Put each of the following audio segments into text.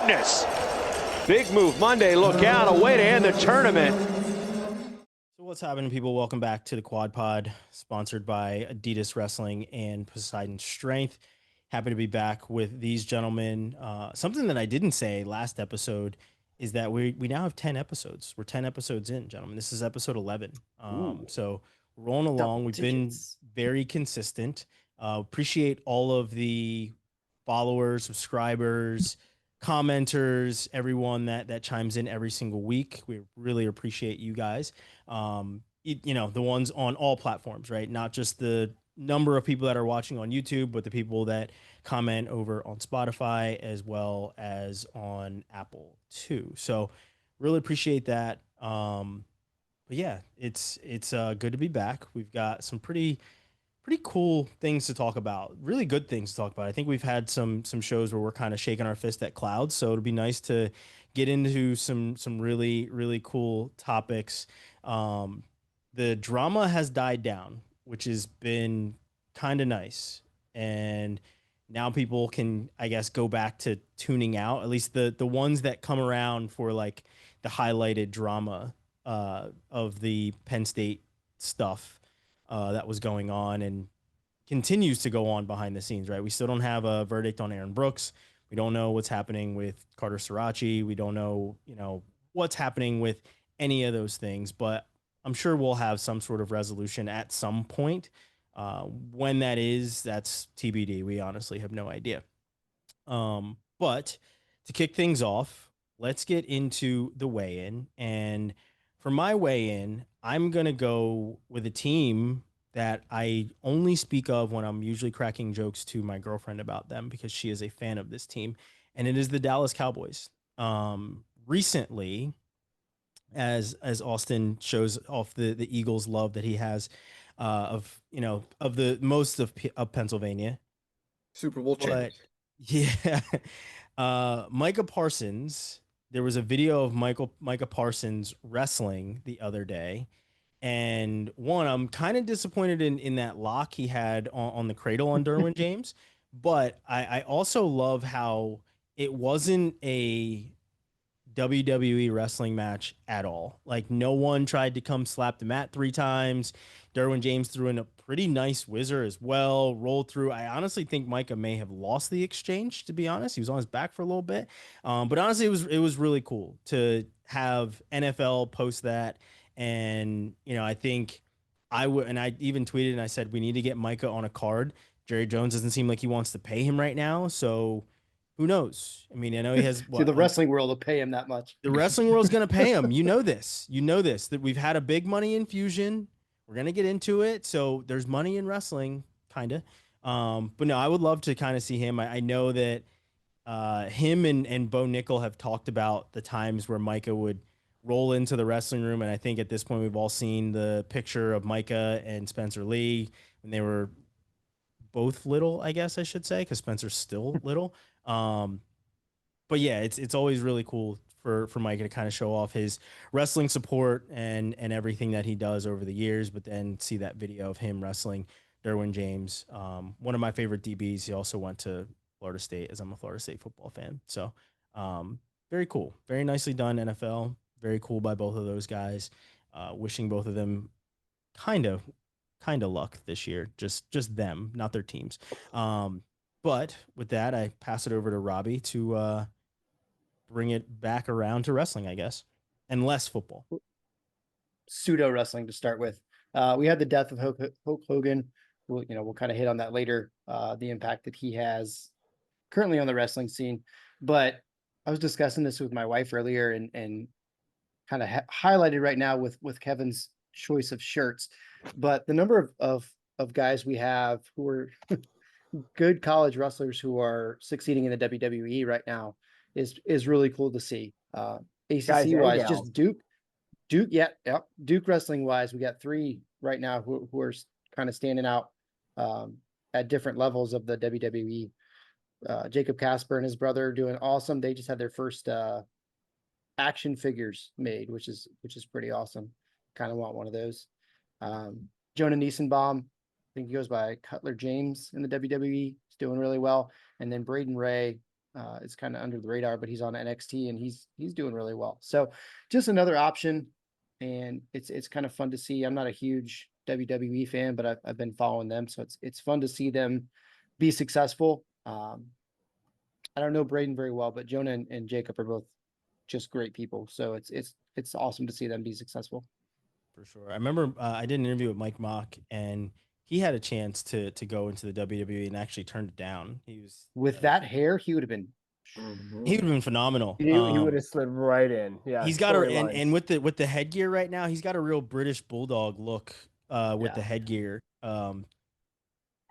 goodness. Big move Monday. Look out. A way to end the tournament. So what's happening, people? Welcome back to the Quad Pod, sponsored by Adidas Wrestling and Poseidon Strength. Happy to be back with these gentlemen. Something that I didn't say last episode is that we now have 10 episodes. We're 10 episodes in, gentlemen. This is episode 11. So we're rolling along. We've been very consistent. Appreciate all of the followers, subscribers, commenters, everyone that chimes in every single week. We really appreciate you guys. The ones on all platforms, right? Not just the number of people that are watching on YouTube, but the people that comment over on Spotify as well as on Apple too. So really appreciate that. But yeah, it's good to be back. We've got some pretty cool things to talk about, really good things to talk about. I think we've had some shows where we're kind of shaking our fist at clouds, so it'll be nice to get into some really cool topics. The drama has died down, which has been kind of nice, and now people can, I guess, go back to tuning out, at least the ones that come around for like the highlighted drama of the Penn State stuff that was going on and continues to go on behind the scenes, right? We still don't have a verdict on Aaron Brooks. We don't know what's happening with Carter Sirachi. We don't know, what's happening with any of those things, but I'm sure we'll have some sort of resolution at some point. When that is, that's TBD. We honestly have no idea. But to kick things off, let's get into the weigh-in. And for my weigh-in, I'm going to go with a team that I only speak of when I'm usually cracking jokes to my girlfriend about them because she is a fan of this team. And it is the Dallas Cowboys. Recently, as Austin shows off the Eagles' love that he has of the most of Pennsylvania. Super Bowl champions. Yeah. Micah Parsons, there was a video of Micah Parsons wrestling the other day. And one, I'm kind of disappointed in that lock he had on the cradle on Derwin James. But I also love how it wasn't a WWE wrestling match at all. Like, no one tried to come slap the mat 3 times. Derwin James threw in a pretty nice whizzer as well, rolled through. I honestly think Micah may have lost the exchange, to be honest. He was on his back for a little bit. But honestly, it was really cool to have NFL post that. And, I think and I even tweeted and I said, we need to get Micah on a card. Jerry Jones doesn't seem like he wants to pay him right now. So who knows? I mean, I know he has the wrestling world will pay him that much. The wrestling world's going to pay him. You know this, that we've had a big money infusion. We're going to get into it. So there's money in wrestling, kind of. But no, I would love to kind of see him. I know that him and Bo Nickel have talked about the times where Micah would roll into the wrestling room. And I think at this point, we've all seen the picture of Micah and Spencer Lee when they were both little, I guess I should say, because Spencer's still little. But yeah, it's always really cool for Micah to kind of show off his wrestling support and everything that he does over the years, but then see that video of him wrestling Derwin James, one of my favorite DBs. He also went to Florida State, as I'm a Florida State football fan. So very cool. Very nicely done, NFL. Very cool by both of those guys. Wishing both of them kind of luck this year. Just them, not their teams. But with that, I pass it over to Robbie to bring it back around to wrestling, I guess, and less football. Pseudo wrestling to start with. We had the death of Hulk Hogan. We'll kind of hit on that later, the impact that he has currently on the wrestling scene. But I was discussing this with my wife earlier and kind of highlighted right now with Kevin's choice of shirts. But the number of guys we have who are good college wrestlers who are succeeding in the WWE right now is really cool to see. ACC wise, just Duke, Duke wrestling wise, we got 3 right now who are kind of standing out at different levels of the WWE. Jacob Casper and his brother doing awesome. They just had their first action figures made, which is pretty awesome. Kind of want one of those. Jonah Niesenbaum, I think he goes by Cutler James in the WWE. He's doing really well. And then Braden Ray, is kind of under the radar, but he's on NXT and he's doing really well. So just another option, and it's kind of fun to see. I'm not a huge WWE fan, but I've been following them, so it's fun to see them be successful. I don't know Braden very well, but Jonah and Jacob are both just great people. So it's awesome to see them be successful. For sure. I remember I did an interview with Mike Mock, and he had a chance to go into the WWE and actually turned it down. He was with that hair, he would have been phenomenal. He would have slid right in. Yeah, he's got and with the headgear right now, he's got a real British bulldog look with the headgear.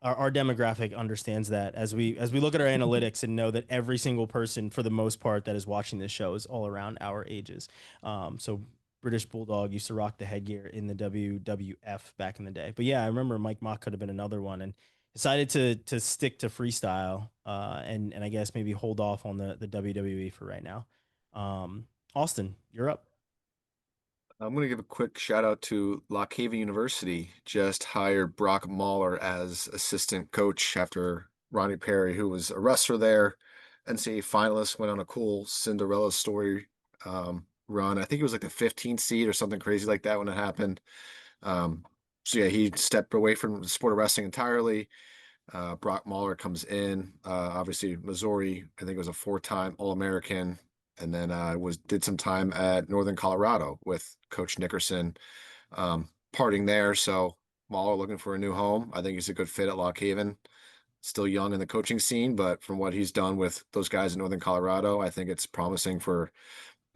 Our demographic understands that as we look at our analytics and know that every single person, for the most part, that is watching this show is all around our ages. So British Bulldog used to rock the headgear in the WWF back in the day. But yeah, I remember Mike Mock could have been another one, and decided to stick to freestyle and I guess maybe hold off on the WWE for right now. Austin, you're up. I'm going to give a quick shout out to Lock Haven University. Just hired Brock Mahler as assistant coach after Ronnie Perry, who was a wrestler there, NCAA finalist, went on a cool Cinderella story run. I think it was like the 15th seed or something crazy like that when it happened. So yeah, he stepped away from the sport of wrestling entirely. Brock Mahler comes in, obviously Missouri, I think it was a 4-time All-American. And then did some time at Northern Colorado with Coach Nickerson, parting there. So Mahler looking for a new home. I think he's a good fit at Lock Haven. Still young in the coaching scene, but from what he's done with those guys in Northern Colorado, I think it's promising for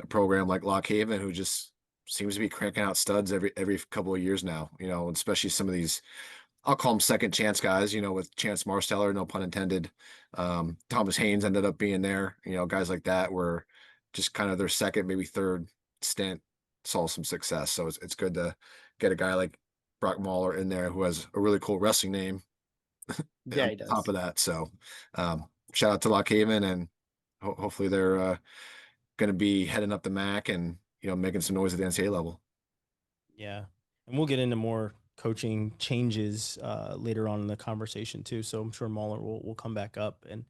a program like Lock Haven, who just seems to be cranking out studs every couple of years now. You know, especially some of these, I'll call them second chance guys, you know, with Chance Marsteller, no pun intended. Thomas Haynes ended up being there, you know, guys like that were just kind of their second, maybe third stint saw some success. So it's good to get a guy like Brock Mahler in there who has a really cool wrestling name. Yeah, he does. Top of that. So shout out to Lock Haven, and hopefully they're going to be heading up the MAC and, you know, making some noise at the NCAA level. Yeah. And we'll get into more coaching changes later on in the conversation too. So I'm sure Mahler will come back up, and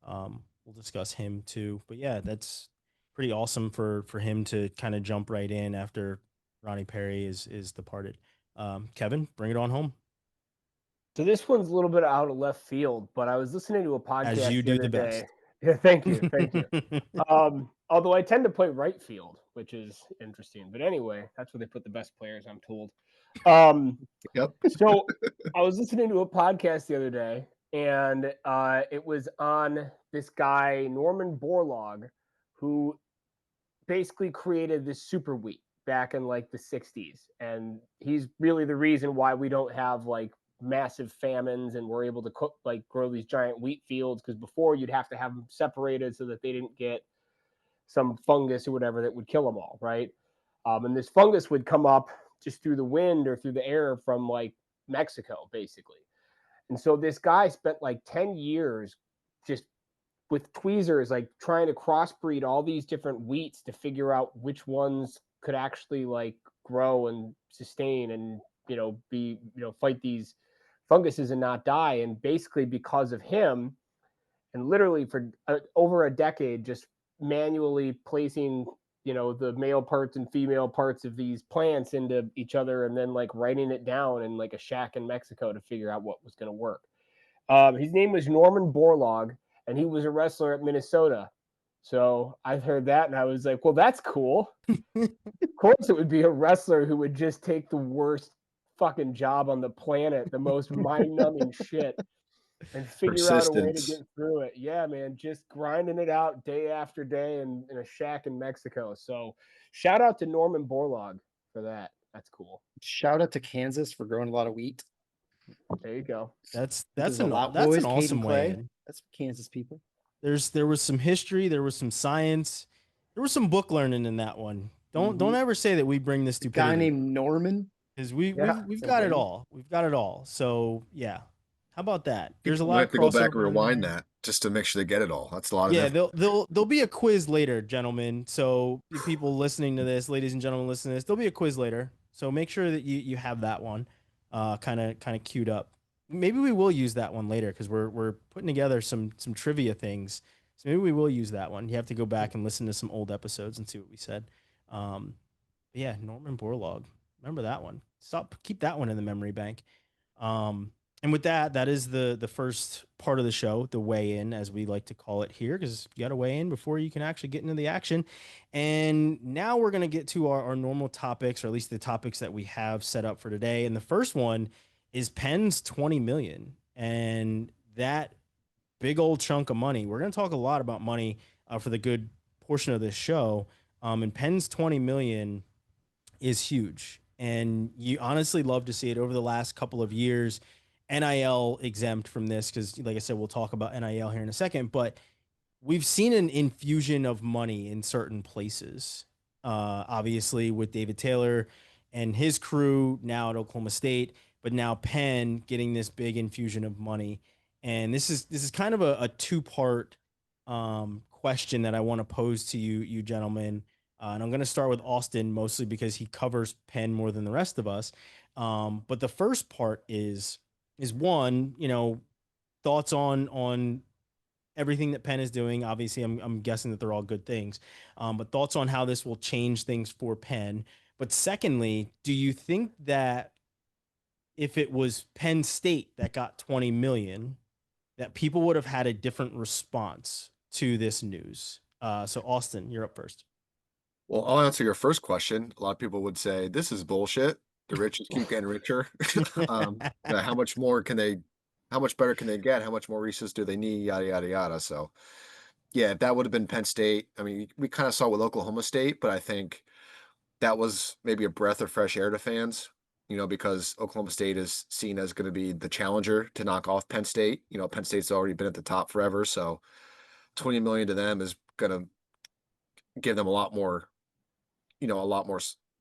we'll discuss him too. But yeah, that's pretty awesome for him to kind of jump right in after Ronnie Perry is departed. Kevin, bring it on home. So this one's a little bit out of left field, but I was listening to a podcast As you do the day. best. Yeah, thank you. Although I tend to play right field, which is interesting. But anyway, that's where they put the best players, I'm told. Yep. So I was listening to a podcast the other day, and it was on this guy, Norman Borlaug, who basically created this super wheat back in like the 60s. And he's really the reason why we don't have like massive famines and we're able to grow these giant wheat fields, because before you'd have to have them separated so that they didn't get some fungus or whatever that would kill them all, right? And this fungus would come up just through the wind or through the air from like Mexico, basically. And so this guy spent like 10 years just with tweezers, like trying to crossbreed all these different wheats to figure out which ones could actually like grow and sustain and, you know, be, you know, fight these funguses and not die. And basically because of him, and literally for over a decade, just manually placing, you know, the male parts and female parts of these plants into each other, and then like writing it down in like a shack in Mexico to figure out what was going to work. His name was Norman Borlaug, and he was a wrestler at Minnesota. So I've heard that, and I was like, well, that's cool. Of course it would be a wrestler who would just take the worst fucking job on the planet, the most mind-numbing shit, and figure out a way to get through it. Yeah, man, just grinding it out day after day in a shack in Mexico. So shout out to Norman Borlaug for that. That's cool. Shout out to Kansas for growing a lot of wheat. There you go. That's an awesome way in. That's Kansas people. There was some history, there was some science, there was some book learning in that one. Don't ever say that we bring this stupidity. Guy named Norman. Because we've got it all. We've got it all. So yeah. How about that? There's a lot of to go back and rewind that just to make sure they get it all. That's a lot of there'll be a quiz later, gentlemen. So people listening to this, ladies and gentlemen listening to this, there'll be a quiz later. So make sure that you have that one kind of queued up. Maybe we will use that one later because we're putting together some trivia things So maybe we will use that one. You have to go back and listen to some old episodes and see what we said. But yeah, Norman Borlaug. Remember that one. Keep that one in the memory bank. And with that, that is the first part of the show, the weigh-in, as we like to call it here, because you got to weigh in before you can actually get into the action. And now we're going to get to our normal topics, or at least the topics that we have set up for today. And the first one is Penn's 20 million, and that big old chunk of money. We're going to talk a lot about money for the good portion of this show. And Penn's 20 million is huge. And you honestly love to see it over the last couple of years. NIL exempt from this because, like I said, we'll talk about NIL here in a second. But we've seen an infusion of money in certain places. Obviously, with David Taylor and his crew now at Oklahoma State, but now Penn getting this big infusion of money. And this is kind of a two-part question that I want to pose to you gentlemen. And I'm going to start with Austin, mostly because he covers Penn more than the rest of us. But the first part is one, thoughts on everything that Penn is doing. Obviously, I'm guessing that they're all good things. But thoughts on how this will change things for Penn. But secondly, do you think that if it was Penn State that got 20 million, that people would have had a different response to this news? So Austin, you're up first. Well, I'll answer your first question. A lot of people would say this is bullshit. The rich just keep getting richer. How much better can they get? How much more resources do they need? Yada, yada, yada. So yeah, if that would have been Penn State, I mean, we kind of saw with Oklahoma State, but I think that was maybe a breath of fresh air to fans, because Oklahoma State is seen as going to be the challenger to knock off Penn State. Penn State's already been at the top forever. So 20 million to them is going to give them a lot more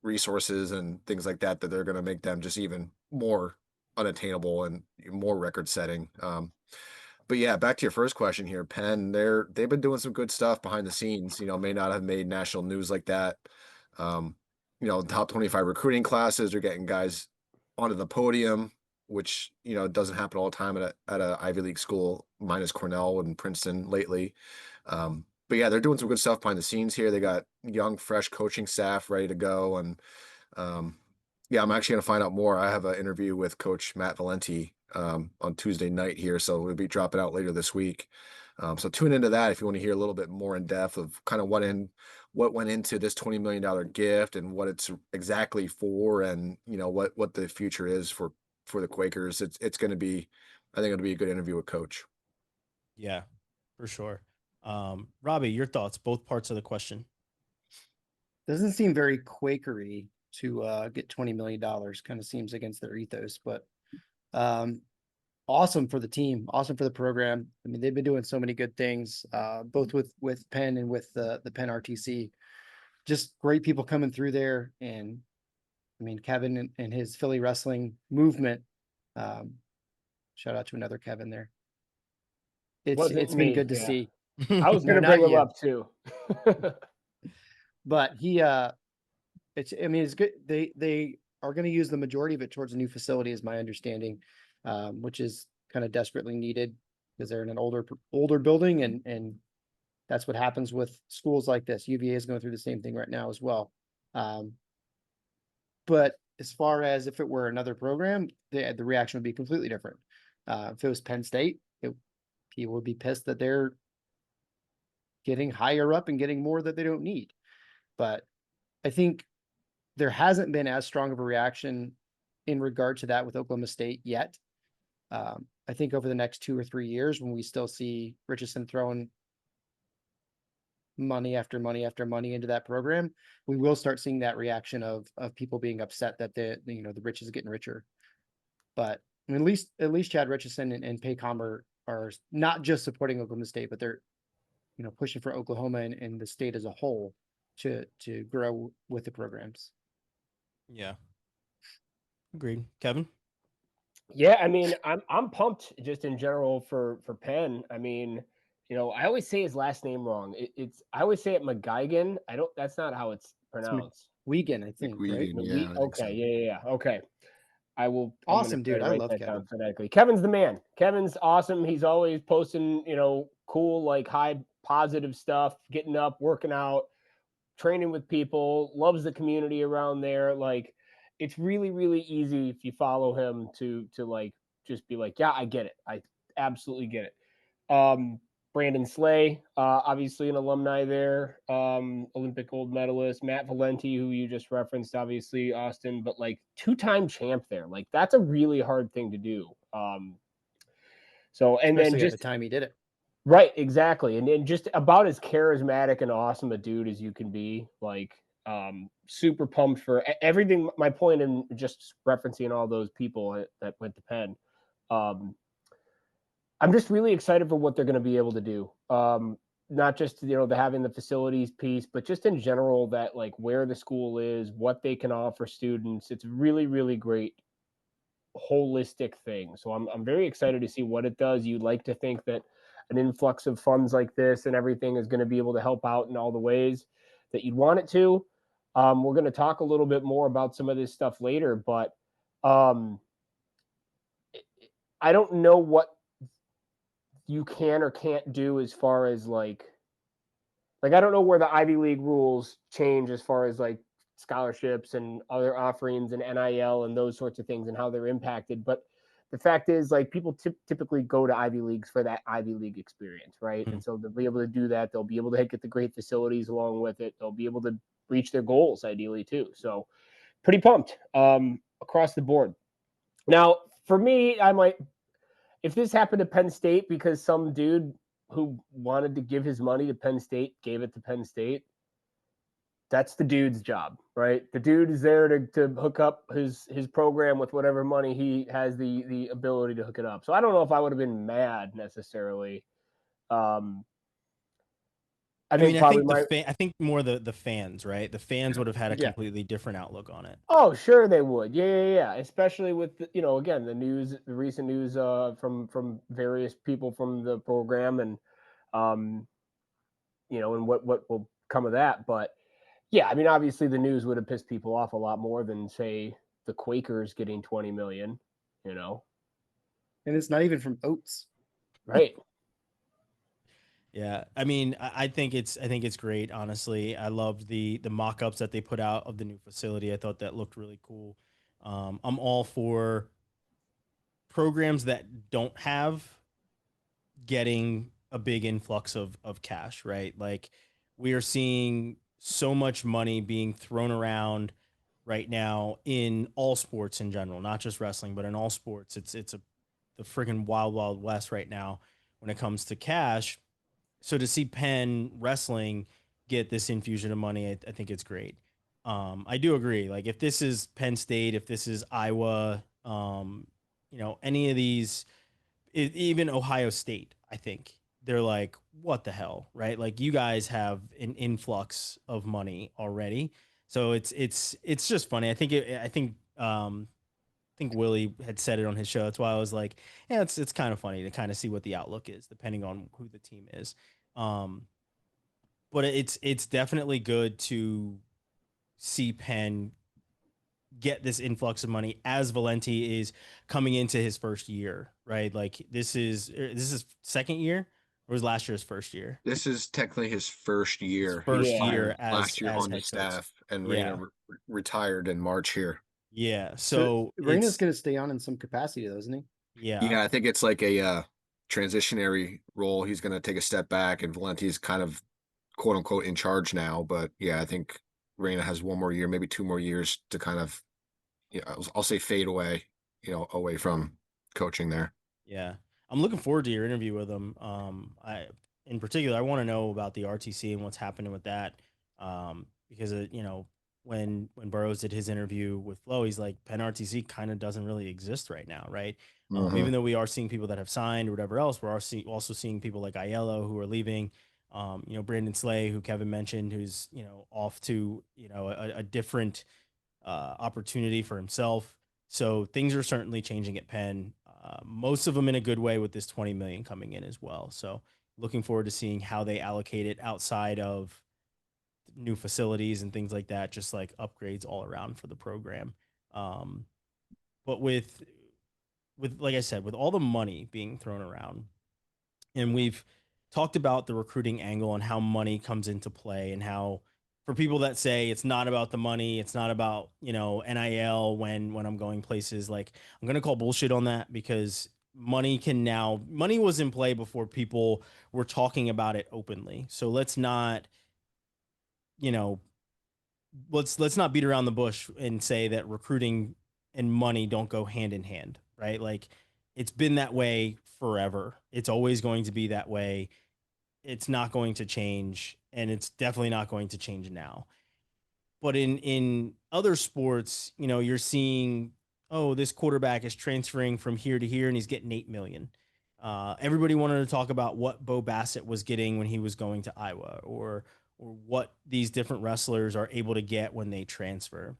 resources and things like that they're going to make them just even more unattainable and more record setting. But yeah, back to your first question here, Penn, they've been doing some good stuff behind the scenes, may not have made national news like that. Top 25 recruiting classes are getting guys onto the podium, which, doesn't happen all the time at a Ivy League school, minus Cornell and Princeton lately. But yeah, they're doing some good stuff behind the scenes here. They got young, fresh coaching staff ready to go. And yeah, I'm actually going to find out more. I have an interview with Coach Matt Valenti on Tuesday night here. So we'll be dropping out later this week. So tune into that if you want to hear a little bit more in depth of kind of what went into this $20 million gift and what it's exactly for, and what the future is for the Quakers. It's going to be, I think it'll be a good interview with Coach. Yeah, for sure. Robbie, your thoughts, both parts of the question. Doesn't seem very Quakery to get $20 million. Kind of seems against their ethos, but awesome for the team, awesome for the program. I mean, they've been doing so many good things, both with Penn and with the Penn RTC. Just great people coming through there. And I mean, Kevin and his Philly wrestling movement. Shout out to another Kevin there. It's been good to see. I was going to bring him up too. But it's good. They are going to use the majority of it towards a new facility, is my understanding, which is kind of desperately needed because they're in an older building, and that's what happens with schools like this. UVA is going through the same thing right now as well. But as far as if it were another program, the reaction would be completely different. If it was Penn State, people would be pissed that they're getting higher up and getting more that they don't need. But I think there hasn't been as strong of a reaction in regard to that with Oklahoma State yet. I think over the next 2 or 3 years, when we still see Richardson throwing money after money after money into that program, we will start seeing that reaction of people being upset that the rich is getting richer. But I mean, at least Chad Richardson and Paycom are not just supporting Oklahoma State, but they're pushing for Oklahoma and the state as a whole to grow with the programs. Yeah. Agreed. Kevin? Yeah, I mean, I'm pumped just in general for Penn. I mean, I always say his last name wrong. I always say it McGuigan. That's not how it's pronounced. Wiegand, I think. Wiegand, right? yeah. Okay. So. Yeah. Okay. I will. Awesome, dude. I love Kevin. Phonetically. Kevin's the man. Kevin's awesome. He's always posting, cool, like high positive stuff, getting up, working out, training with people, loves the community around there. Like, it's really, really easy if you follow him to like just be like, yeah, I get it. I absolutely get it. Brandon Slay, obviously an alumni there, Olympic gold medalist. Matt Valenti, who you just referenced, obviously Austin, but like 2-time champ there. Like, that's a really hard thing to do. So, and Especially then at just the time he did it. right, exactly. And then just about as charismatic and awesome a dude as you can be. Like, super pumped for everything. My point in just referencing all those people that went to Penn. I'm just really excited for what they're going to be able to do. Not just, the having the facilities piece, but just in general, that like where the school is, what they can offer students. It's really, really great holistic thing. So I'm very excited to see what it does. You'd like to think that an influx of funds like this and everything is going to be able to help out in all the ways that you'd want it to. We're going to talk a little bit more about some of this stuff later, but I don't know what you can or can't do as far as like I don't know where the Ivy League rules change as far as like scholarships and other offerings and NIL and those sorts of things and how they're impacted. But the fact is, like, people typically go to Ivy Leagues for that Ivy League experience, right? Mm-hmm. And so they'll be able to do that. They'll be able to get the great facilities along with it. They'll be able to reach their goals ideally too. So pretty pumped across the board. Now, for me, I might, if this happened to Penn State because some dude who wanted to give his money to Penn State gave it to Penn State, that's the dude's job, right? The dude is there to hook up his program with whatever money he has the ability to hook it up. So I don't know if I would have been mad necessarily. I think I think more the fans, right? The fans would have had a completely different outlook on it. Oh, sure they would. Yeah. Especially with again, the recent news from various people from the program and and what will come of that. But yeah, I mean, obviously the news would have pissed people off a lot more than say the Quakers getting 20 million, And it's not even from Oats. Right. Yeah, I mean, I think it's great. Honestly, I loved the mock-ups that they put out of the new facility. I thought that looked really cool. I'm all for programs that don't have getting a big influx of cash, right? Like, we are seeing so much money being thrown around right now in all sports in general, not just wrestling, but in all sports. It's the freaking wild west right now when it comes to cash. So to see Penn wrestling get this infusion of money, I think it's great. I do agree. Like, if this is Penn State, if this is Iowa, any of these, even Ohio State, I think they're like, what the hell, right? Like, you guys have an influx of money already, so it's just funny. I think Willie had said it on his show. That's why I was like, yeah, it's kind of funny to kind of see what the outlook is depending on who the team is. But it's definitely good to see Penn get this influx of money as Valenti is coming into his first year, right? Like, this is second year, or was last year's first year? This is technically his first year. Year last year as on the head staff, coach. and Reina retired in March here. Yeah, so Reina's going to stay on in some capacity, though, isn't he? Yeah, I think it's like a transitionary role. He's going to take a step back, and Valenti's kind of quote unquote in charge now. But yeah, I think Reina has one more year, maybe 2 more years to kind of, I'll say fade away, away from coaching there. Yeah, I'm looking forward to your interview with him. In particular, I want to know about the RTC and what's happening with that. Because when Burroughs did his interview with Flo, he's like, Penn RTC kind of doesn't really exist right now, right? Even though we are seeing people that have signed or whatever else, we're also seeing people like Aiello who are leaving. Brandon Slay, who Kevin mentioned, who's off to a different opportunity for himself. So things are certainly changing at Penn. Most of them in a good way, with this 20 million coming in as well. So looking forward to seeing how they allocate it outside of new facilities and things like that, just like upgrades all around for the program. But with like I said, with all the money being thrown around, and we've talked about the recruiting angle and how money comes into play, and how for people that say it's not about the money, it's not about, NIL when I'm going places, like, I'm going to call bullshit on that, because money was in play before people were talking about it openly. So let's not, you know, let's not beat around the bush and say that recruiting and money don't go hand in hand, right? Like, it's been that way forever. It's always going to be that way. It's not going to change, and it's definitely not going to change now. But in other sports, you're seeing, oh, this quarterback is transferring from here to here and he's getting 8 million. Everybody wanted to talk about what Bo Bassett was getting when he was going to Iowa, or what these different wrestlers are able to get when they transfer.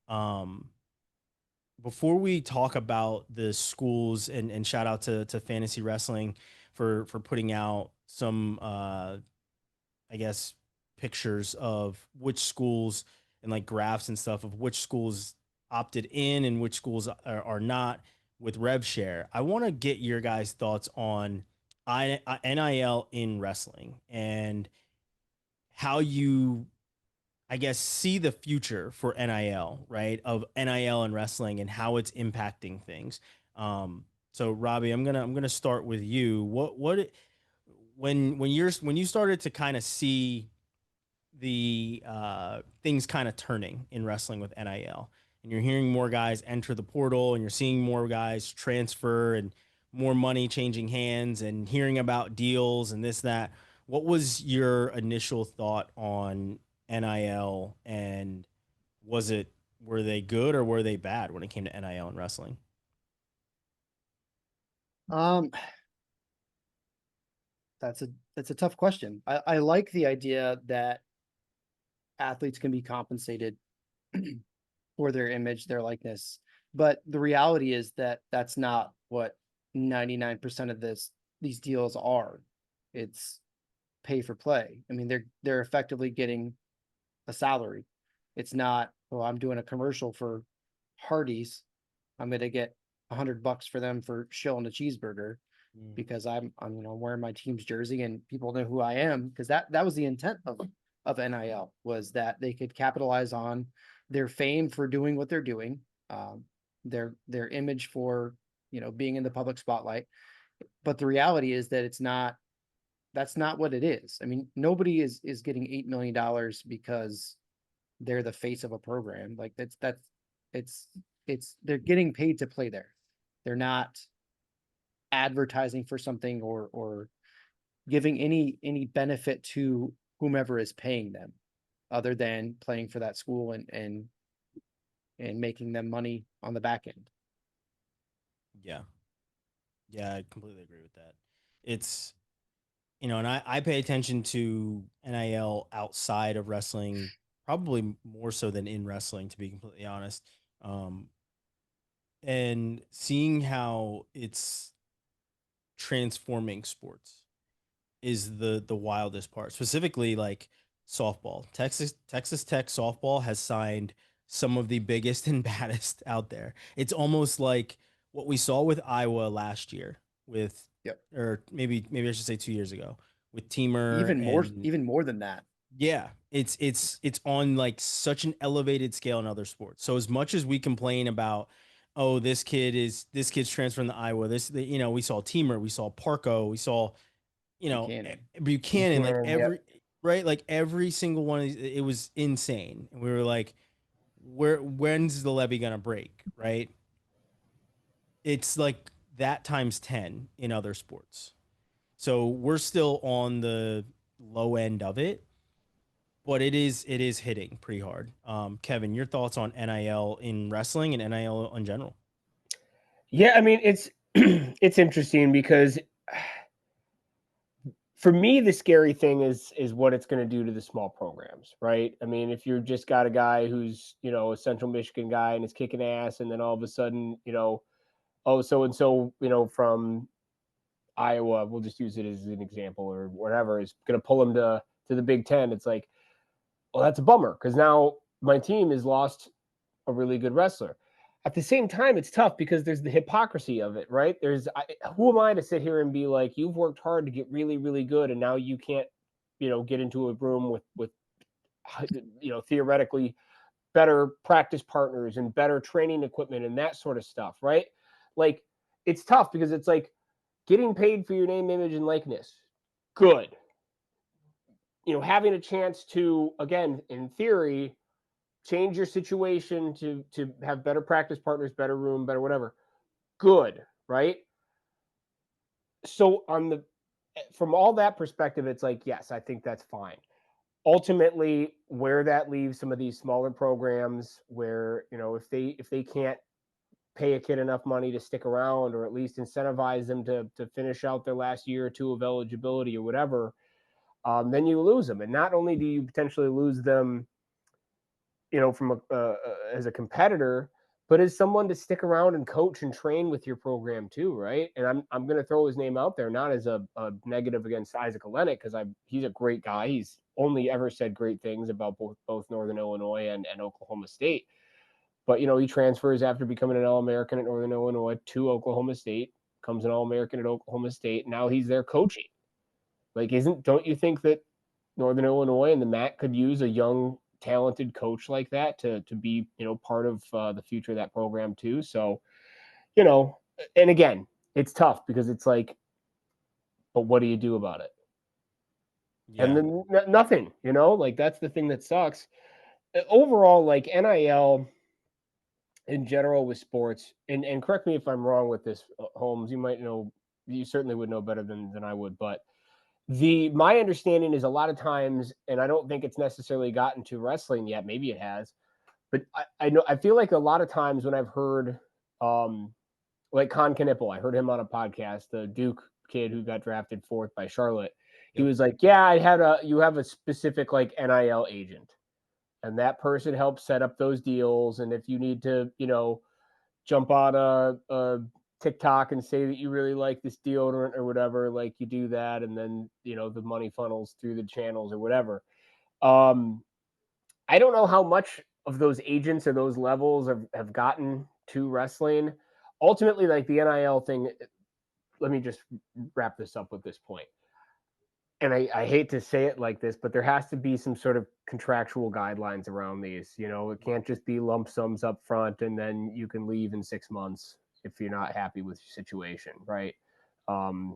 Um, Before we talk about the schools, and shout out to Fantasy Wrestling for putting out some I guess pictures of which schools, and like graphs and stuff of which schools opted in and which schools are not with rev share. I want to get your guys' thoughts on NIL in wrestling, and how you, I guess, see the future for NIL, right? Of NIL and wrestling, and how it's impacting things. So Robbie, I'm gonna start with you. When you started to kind of see the things kind of turning in wrestling with NIL, and you're hearing more guys enter the portal, and you're seeing more guys transfer, and more money changing hands, and hearing about deals and this, that. What was your initial thought on NIL, and were they good or were they bad when it came to NIL and wrestling? Um, that's a tough question. I like the idea that athletes can be compensated for their image, their likeness. But the reality is that that's not what 99% of these deals are. It's pay for play. I mean, they're effectively getting a salary. It's not, well, I'm doing a commercial for Hardee's. I'm going to get $100 for them for shilling a cheeseburger because I'm wearing my team's jersey and people know who I am, because that was the intent of NIL, was that they could capitalize on their fame for doing what they're doing, their image for being in the public spotlight. But the reality is that that's not what it is. I mean, nobody is getting $8 million because they're the face of a program. Like they're getting paid to play there. They're not advertising for something or giving any benefit to whomever is paying them, other than playing for that school and making them money on the back end. Yeah. Yeah, I completely agree with that. It's, and I pay attention to NIL outside of wrestling, probably more so than in wrestling, to be completely honest. And seeing how it's transforming sports is the wildest part. Specifically, like softball. Texas Tech softball has signed some of the biggest and baddest out there. It's almost like what we saw with Iowa last year, with Yep. or maybe I should say 2 years ago, with Teamer. Even more than that. Yeah, it's on like such an elevated scale in other sports. So as much as we complain about, oh, this kid's transferring to Iowa, we saw Teamer, we saw Parco, we saw, Buchanan, like Buchanan, right, like every single one of these, it was insane. And we were like, when's the levee gonna break, right? It's like that times 10 in other sports. So we're still on the low end of it, but it is hitting pretty hard. Kevin, your thoughts on NIL in wrestling and NIL in general? Yeah, I mean, it's it's interesting because for me, the scary thing is what it's going to do to the small programs, right? I mean, if you're just got a guy who's, a Central Michigan guy and is kicking ass, and then all of a sudden, oh, so and so, from Iowa, we'll just use it as an example or whatever, is going to pull him to the Big Ten. It's like, well, that's a bummer, because now my team has lost a really good wrestler. At the same time, it's tough because there's the hypocrisy of it, right? Who am I to sit here and be like, you've worked hard to get really, really good, and now you can't, get into a room with theoretically better practice partners and better training equipment and that sort of stuff, right? Like, it's tough because it's like getting paid for your name, image, and likeness. Good. Having a chance to, again, in theory, change your situation to have better practice partners, better room, better whatever. Good, right? So from all that perspective, it's like, yes, I think that's fine. Ultimately, where that leaves some of these smaller programs where, if they can't pay a kid enough money to stick around, or at least incentivize them to finish out their last year or two of eligibility or whatever, then you lose them. And not only do you potentially lose them, from as a competitor, but as someone to stick around and coach and train with your program too, right? And I'm going to throw his name out there, not as a negative against Isaac Olenek, because he's a great guy. He's only ever said great things about both Northern Illinois and Oklahoma State. But he transfers after becoming an All-American at Northern Illinois to Oklahoma State, becomes an All-American at Oklahoma State. Now he's there coaching. Like, don't you think that Northern Illinois and the MAC could use a young, talented coach like that to be, part of the future of that program too? So, and again, it's tough because it's like, but what do you do about it? Yeah. And then nothing, like that's the thing that sucks. Overall, like NIL in general with sports, and correct me if I'm wrong with this, Holmes, you certainly would know better than I would, but my understanding is a lot of times, and I don't think it's necessarily gotten to wrestling yet, maybe it has, but I feel like a lot of times when I've heard, like Con Knipple, I heard him on a podcast, the Duke kid who got drafted 4th by Charlotte. He was like, yeah, you have a specific like NIL agent, and that person helps set up those deals. And if you need to, jump on a TikTok and say that you really like this deodorant or whatever, like you do that, and then the money funnels through the channels or whatever. I don't know how much of those agents or those levels have gotten to wrestling. Ultimately, like the NIL thing, let me just wrap this up with this point. And I hate to say it like this, but there has to be some sort of contractual guidelines around these. It can't just be lump sums up front and then you can leave in 6 months if you're not happy with your situation, right? And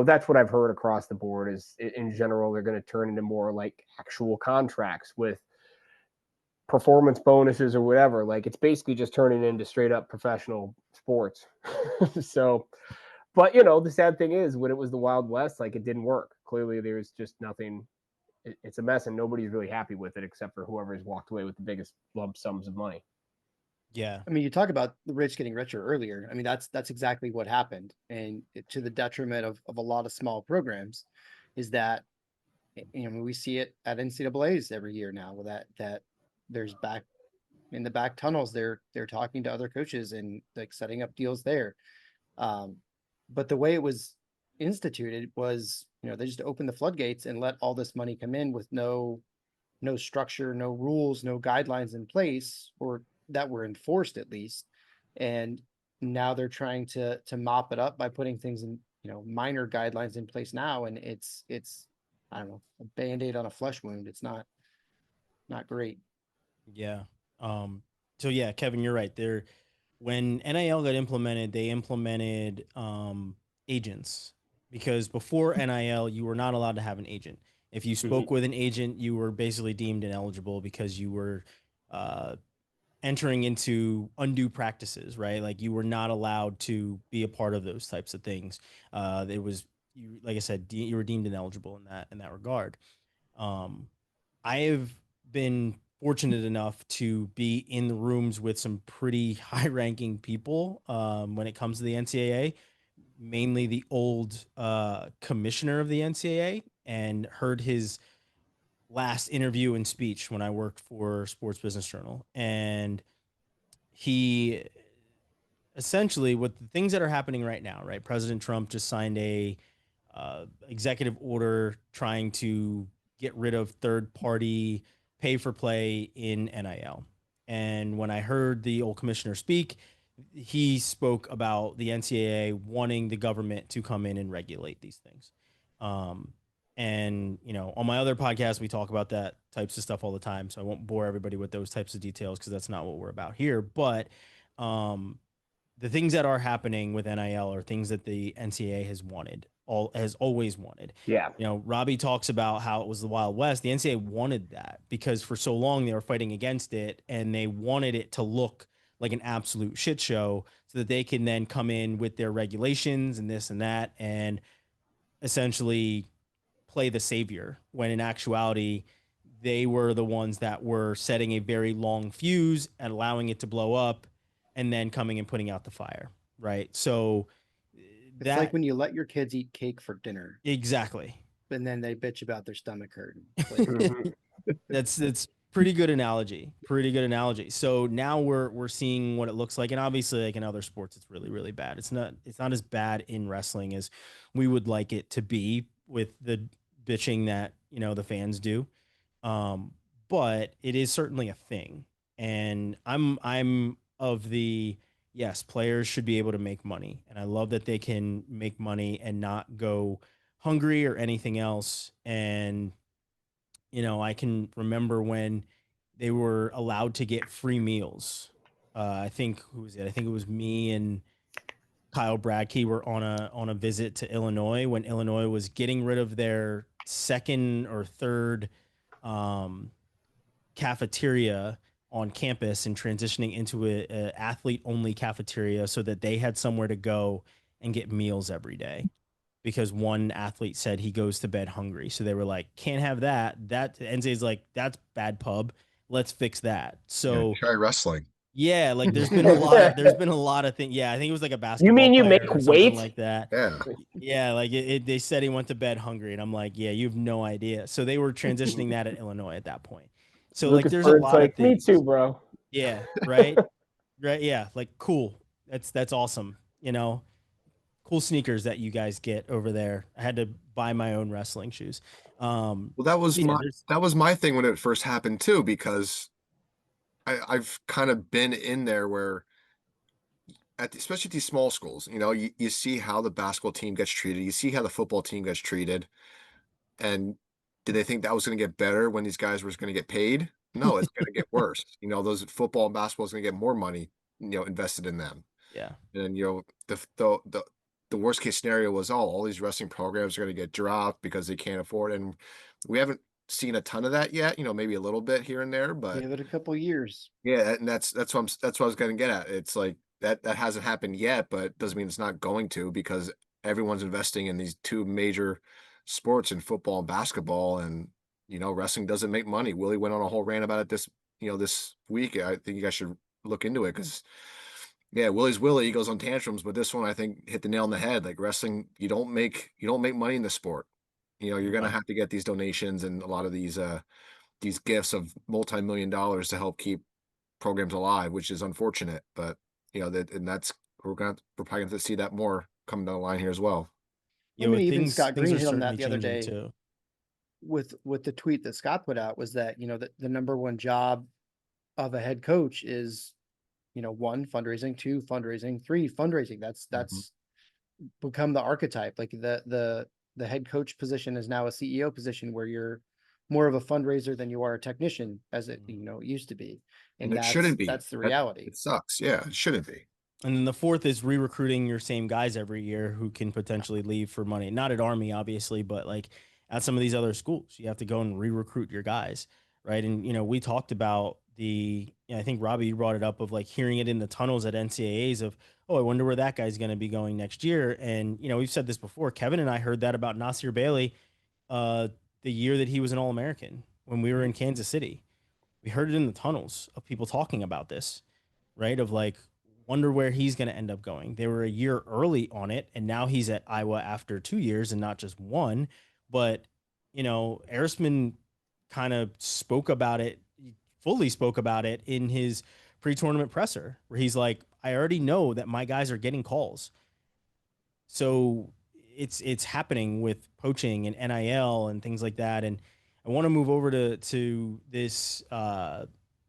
that's what I've heard across the board is in general, they're going to turn into more like actual contracts with performance bonuses or whatever. Like it's basically just turning into straight up professional sports. So, but the sad thing is when it was the Wild West, like it didn't work. Clearly there's just nothing. It's a mess and nobody's really happy with it except for whoever's walked away with the biggest lump sums of money. Yeah. I mean, you talk about the rich getting richer earlier. I mean, that's exactly what happened. And to the detriment of a lot of small programs is that, we see it at NCAAs every year now with that there's back in the back tunnels. They're talking to other coaches and like setting up deals there. But the way it was instituted was, they just opened the floodgates and let all this money come in with no structure, no rules, no guidelines in place, or that were enforced at least. And now they're trying to mop it up by putting things in, minor guidelines in place now. And it's, I don't know, a Band-Aid on a flesh wound. It's not great. Yeah. So yeah, Kevin, you're right there. When NIL got implemented, they implemented agents, because before NIL, you were not allowed to have an agent. If you spoke with an agent, you were basically deemed ineligible because you were entering into undue practices, right? Like you were not allowed to be a part of those types of things. It was, you, like I said, you were deemed ineligible in that regard. I have been fortunate enough to be in the rooms with some pretty high-ranking people when it comes to the NCAA, mainly the old commissioner of the NCAA, and heard his last interview and speech when I worked for Sports Business Journal. And he essentially, with the things that are happening right now, right? President Trump just signed a executive order trying to get rid of third-party pay for play in NIL. And when I heard the old commissioner speak, he spoke about the NCAA wanting the government to come in and regulate these things. And, you know, on my other podcast, we talk about that types of stuff all the time. So I won't bore everybody with those types of details because that's not what we're about here. But the things that are happening with NIL are things that the NCAA has always wanted. Yeah. You know, Robbie talks about how it was the Wild West. The NCAA wanted that because for so long they were fighting against it and they wanted it to look like an absolute shit show so that they can then come in with their regulations and this and that and essentially play the savior when in actuality they were the ones that were setting a very long fuse and allowing it to blow up and then coming and putting out the fire, right? So It's like when you let your kids eat cake for dinner exactly. and then they bitch about their stomach hurting. That's pretty good analogy. Pretty good analogy. So now we're seeing what it looks like, and obviously, like in other sports, it's really really bad. It's not as bad in wrestling as we would like it to be with the bitching that the fans do, but it is certainly a thing. And I'm of the yes, players should be able to make money, and I love that they can make money and not go hungry or anything else. And I can remember when they were allowed to get free meals. I think who was it? I think it was me and Kyle Bradkey were on a visit to Illinois when Illinois was getting rid of their second or third cafeteria on campus and transitioning into a athlete only cafeteria so that they had somewhere to go and get meals every day, because one athlete said he goes to bed hungry. So they were like, can't have that. That NCAA's like, that's bad pub. Let's fix that. So try wrestling. yeah, like there's been a lot of things. Yeah, I think it was like a basketball You mean you player make or something weight? like that. Yeah. Yeah, like they said he went to bed hungry, and I'm like, yeah, you have no idea. So they were transitioning that at Illinois at that point. So like Lucas there's a Bird's lot of like, me things. too, bro. Yeah, right. Right, yeah, like cool. That's awesome. Cool sneakers that you guys get over there. I had to buy my own wrestling shoes. Well, that was my thing when it first happened too, because I've kind of been in there where especially at these small schools, you see how the basketball team gets treated, you see how the football team gets treated, and did they think that was going to get better when these guys were going to get paid? No, it's going to get worse. Those football and basketball is going to get more money, invested in them. Yeah. And the worst case scenario was all these wrestling programs are going to get dropped because they can't afford it. And we haven't seen a ton of that yet, maybe a little bit here and there, but give it a couple years. yeah, and that's what I was going to get at. It's like that hasn't happened yet, but doesn't mean it's not going to, because everyone's investing in these two major sports in football and basketball, and wrestling doesn't make money. Willie went on a whole rant about it this week. I think you guys should look into it, because yeah, Willie's Willie, he goes on tantrums, but this one I think hit the nail on the head. Like wrestling, you don't make money in the sport. You're gonna have to get these donations and a lot of these gifts of multi-million dollars to help keep programs alive, which is unfortunate. But that's we're probably going to see that more coming down the line here as well. I mean, even Scott Green hit on that the other day too. with the tweet that Scott put out, was that the number one job of a head coach is 1, fundraising, 2, fundraising, 3, fundraising. That's become the archetype. Like the head coach position is now a CEO position where you're more of a fundraiser than you are a technician, as it used to be. And it shouldn't be. That's the reality. It sucks. Yeah, it shouldn't be. And then the fourth is re-recruiting your same guys every year who can potentially leave for money. Not at Army, obviously, but like at some of these other schools, you have to go and re-recruit your guys, right? And we talked about I think Robbie, you brought it up, of like hearing it in the tunnels at NCAAs of, oh, I wonder where that guy's going to be going next year. And we've said this before. Kevin and I heard that about Nasir Bailey the year that he was an All-American when we were in Kansas City. We heard it in the tunnels of people talking about this, right? Of like, wonder where he's going to end up going. They were a year early on it, and now he's at Iowa after 2 years and not just one. But Erisman kind of fully spoke about it in his pre-tournament presser, where he's like, I already know that my guys are getting calls. So it's happening with poaching and NIL and things like that. And I want to move over to this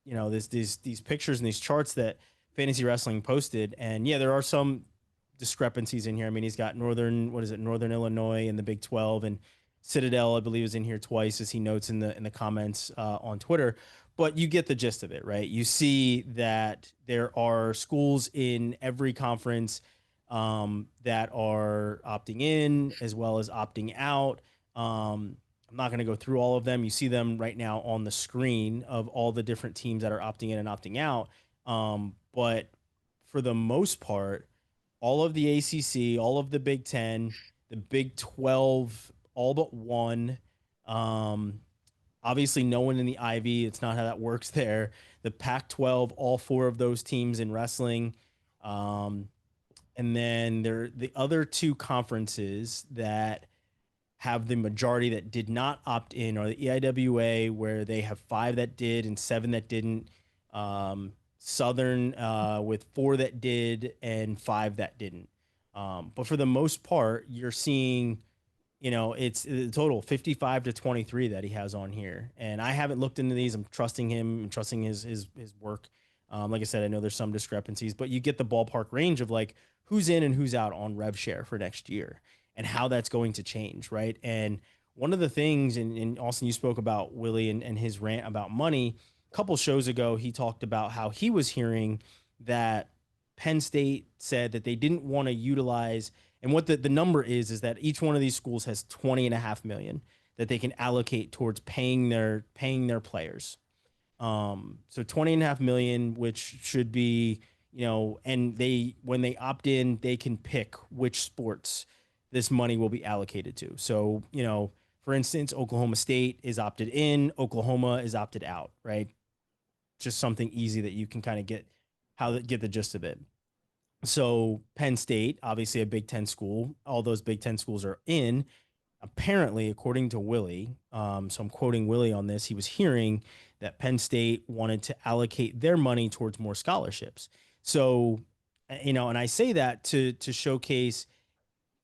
these pictures and these charts that Fantasy Wrestling posted, and yeah, there are some discrepancies in here. I mean, he's got Northern Illinois and the Big 12, and Citadel, I believe, is in here twice, as he notes in the comments on Twitter. But you get the gist of it, right? You see that there are schools in every conference that are opting in as well as opting out. I'm not going to go through all of them. You see them right now on the screen of all the different teams that are opting in and opting out. But for the most part, all of the ACC, all of the Big 10, the Big 12, all but one. Obviously, no one in the Ivy. It's not how that works there. The Pac-12, all four of those teams in wrestling. And then the other two conferences that have the majority that did not opt in are the EIWA, where they have 5 that did and 7 that didn't. Southern with 4 that did and 5 that didn't. But for the most part, you're seeing, it's the total 55 to 23 that he has on here. And I haven't looked into these. I'm trusting him and trusting his work. Like I said, I know there's some discrepancies, but you get the ballpark range of like who's in and who's out on rev share for next year and how that's going to change, right? And one of the things, and Austin, you spoke about Willie and his rant about money. A couple shows ago, he talked about how he was hearing that Penn State said that they didn't want to utilize, and what the number is that each one of these schools has 20.5 million that they can allocate towards paying their players. So 20.5 million, which should be, and when they opt in, they can pick which sports this money will be allocated to. So, for instance, Oklahoma State is opted in, Oklahoma is opted out, right? Just something easy that you can kind of get the gist of it. So Penn State, obviously a Big Ten school, all those Big Ten schools are in. Apparently, according to Willie, so I'm quoting Willie on this, he was hearing that Penn State wanted to allocate their money towards more scholarships. So, and I say that to showcase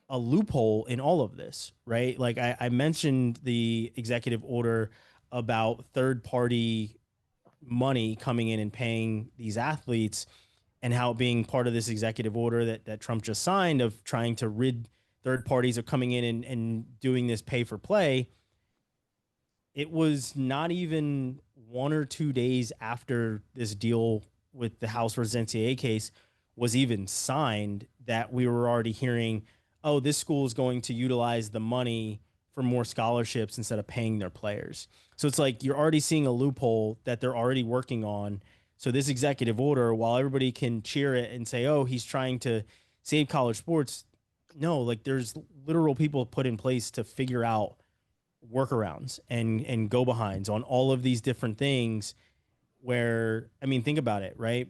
a loophole in all of this, right? Like I mentioned the executive order about third-party money coming in and paying these athletes, and how being part of this executive order that Trump just signed of trying to rid third parties of coming in and doing this pay for play. It was not even 1 or 2 days after this deal with the House versus NCAA case was even signed that we were already hearing, oh, this school is going to utilize the money for more scholarships instead of paying their players. So it's like you're already seeing a loophole that they're already working on. So this executive order, while everybody can cheer it and say, oh, he's trying to save college sports, no, like there's literal people put in place to figure out workarounds and go behinds on all of these different things where, I mean, think about it, right?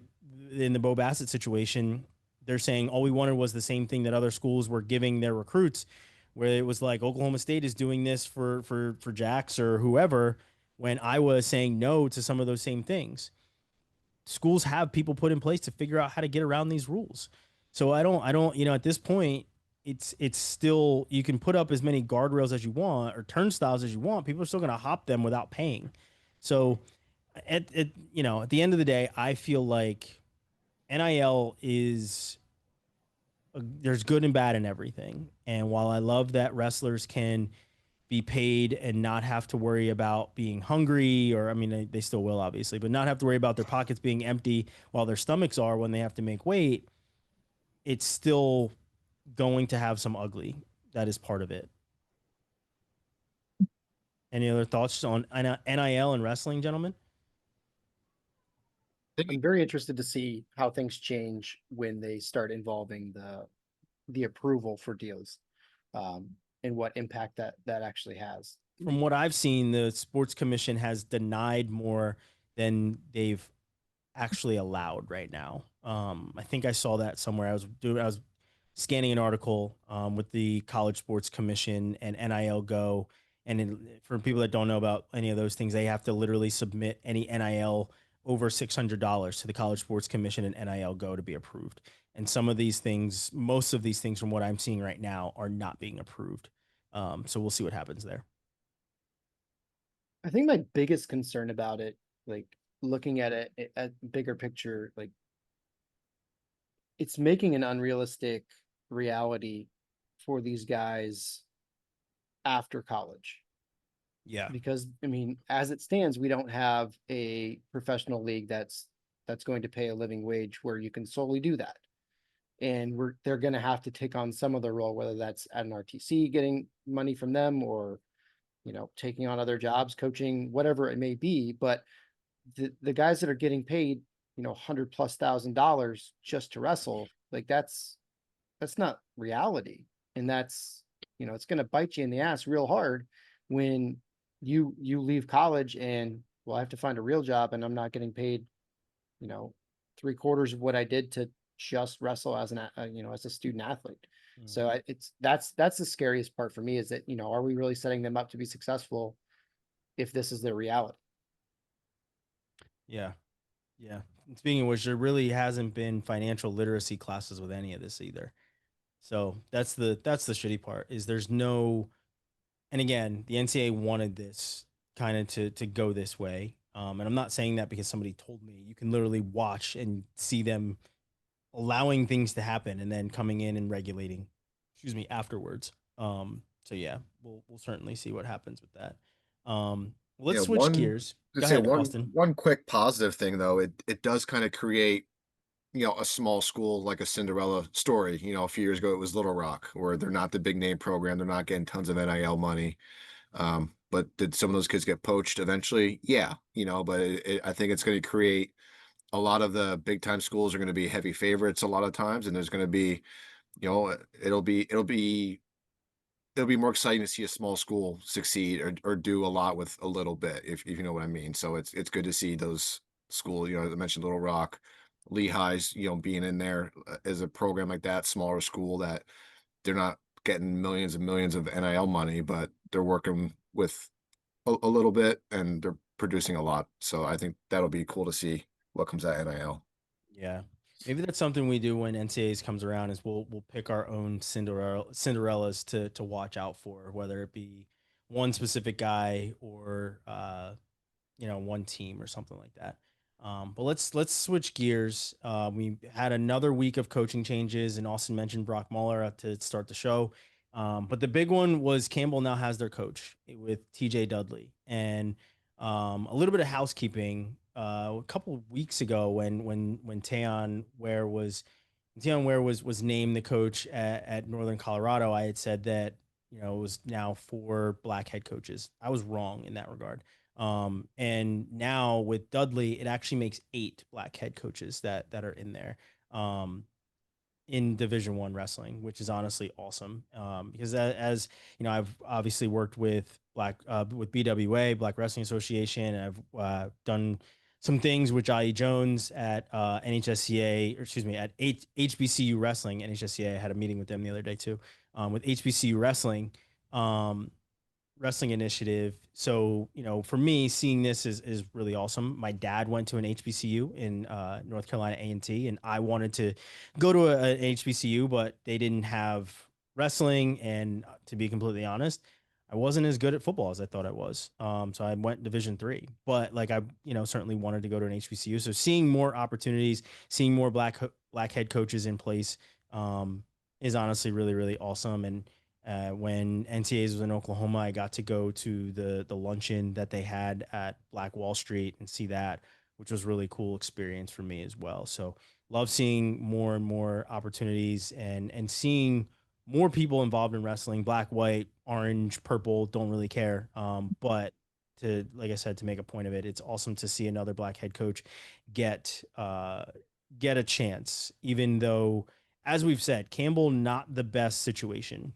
In the Bo Bassett situation, they're saying all we wanted was the same thing that other schools were giving their recruits, where it was like Oklahoma State is doing this for Jax or whoever, when Iowa is saying no to some of those same things. Schools have people put in place to figure out how to get around these rules. So I don't, at this point, it's still, you can put up as many guardrails as you want or turnstiles as you want. People are still going to hop them without paying. So at the end of the day, I feel like NIL is, there's good and bad in everything. And while I love that wrestlers can be paid and not have to worry about being hungry, or, I mean, they still will obviously, but not have to worry about their pockets being empty while their stomachs are when they have to make weight, it's still going to have some ugly. That is part of it. Any other thoughts on NIL and wrestling, gentlemen? I'm very interested to see how things change when they start involving the approval for deals, and what impact that actually has. From what I've seen, the sports commission has denied more than they've actually allowed right now. I think I saw that somewhere. I was scanning an article with the College Sports Commission and NIL Go. And for people that don't know about any of those things, they have to literally submit any NIL over $600 to the College Sports Commission and NIL Go to be approved. And some of these things, most of these things from what I'm seeing right now, are not being approved. So we'll see what happens there. I think my biggest concern about it, like looking at it at bigger picture, like it's making an unrealistic reality for these guys after college. Yeah. Because I mean, as it stands, we don't have a professional league that's going to pay a living wage where you can solely do that. And they're going to have to take on some other role, whether that's at an RTC getting money from them, or taking on other jobs, coaching, whatever it may be. But the guys that are getting paid, $100,000+ just to wrestle, like that's not reality. And that's, it's going to bite you in the ass real hard when you leave college and, well, I have to find a real job and I'm not getting paid, 3/4 of what I did to just wrestle as as a student athlete. So that's the scariest part for me, is that, are we really setting them up to be successful if this is their reality? Yeah. Yeah. Speaking of which, there really hasn't been financial literacy classes with any of this either. So that's the shitty part, is there's no, and again, the NCAA wanted this kind of to go this way. And I'm not saying that because somebody told me. You can literally watch and see them allowing things to happen and then coming in and regulating, afterwards. So yeah, we'll certainly see what happens with that. Let's switch gears. Go ahead, Austin. One quick positive thing though, it does kind of create, a small school, like a Cinderella story. A few years ago it was Little Rock, where they're not the big name program, they're not getting tons of NIL money. But did some of those kids get poached eventually? Yeah, but I think it's going to create, a lot of the big time schools are going to be heavy favorites a lot of times, and there's going to be, it'll be more exciting to see a small school succeed or do a lot with a little bit, if you know what I mean. So it's good to see those schools, I mentioned Little Rock, Lehigh's, being in there as a program like that, smaller school, that they're not getting millions and millions of NIL money, but they're working with a little bit and they're producing a lot. So I think that'll be cool to see what comes out of NIL. Yeah. Maybe that's something we do when NCAAs comes around, is we'll pick our own Cinderellas to watch out for, whether it be one specific guy or one team or something like that. But let's switch gears. We had another week of coaching changes, and Austin mentioned Brock Mahler to start the show. But the big one was Campbell now has their coach with TJ Dudley, and a little bit of housekeeping. A couple of weeks ago, when Tayon Ware was named the coach at Northern Colorado, I had said that it was now 4 black head coaches. I was wrong in that regard. And now with Dudley, it actually makes 8 black head coaches that are in there. In Division I wrestling, which is honestly awesome. Because as I've obviously worked with with BWA, Black Wrestling Association, and I've done some things with Jolly Jones at NHSCA, or excuse me, at HBCU Wrestling. NHSCA, I had a meeting with them the other day too, with HBCU Wrestling. Wrestling initiative. So, for me, seeing this is really awesome. My dad went to an HBCU in North Carolina A&T, and I wanted to go to an HBCU, but they didn't have wrestling. And to be completely honest, I wasn't as good at football as I thought I was. So I went Division III, but like I, certainly wanted to go to an HBCU. So seeing more opportunities, seeing more black head coaches in place is honestly really, really awesome. And when NCAAs was in Oklahoma, I got to go to the luncheon that they had at Black Wall Street and see that, which was really cool experience for me as well. So love seeing more and more opportunities and seeing more people involved in wrestling, black, white, orange, purple, don't really care. But like I said, to make a point of it, it's awesome to see another black head coach get a chance, even though, as we've said, Campbell, not the best situation.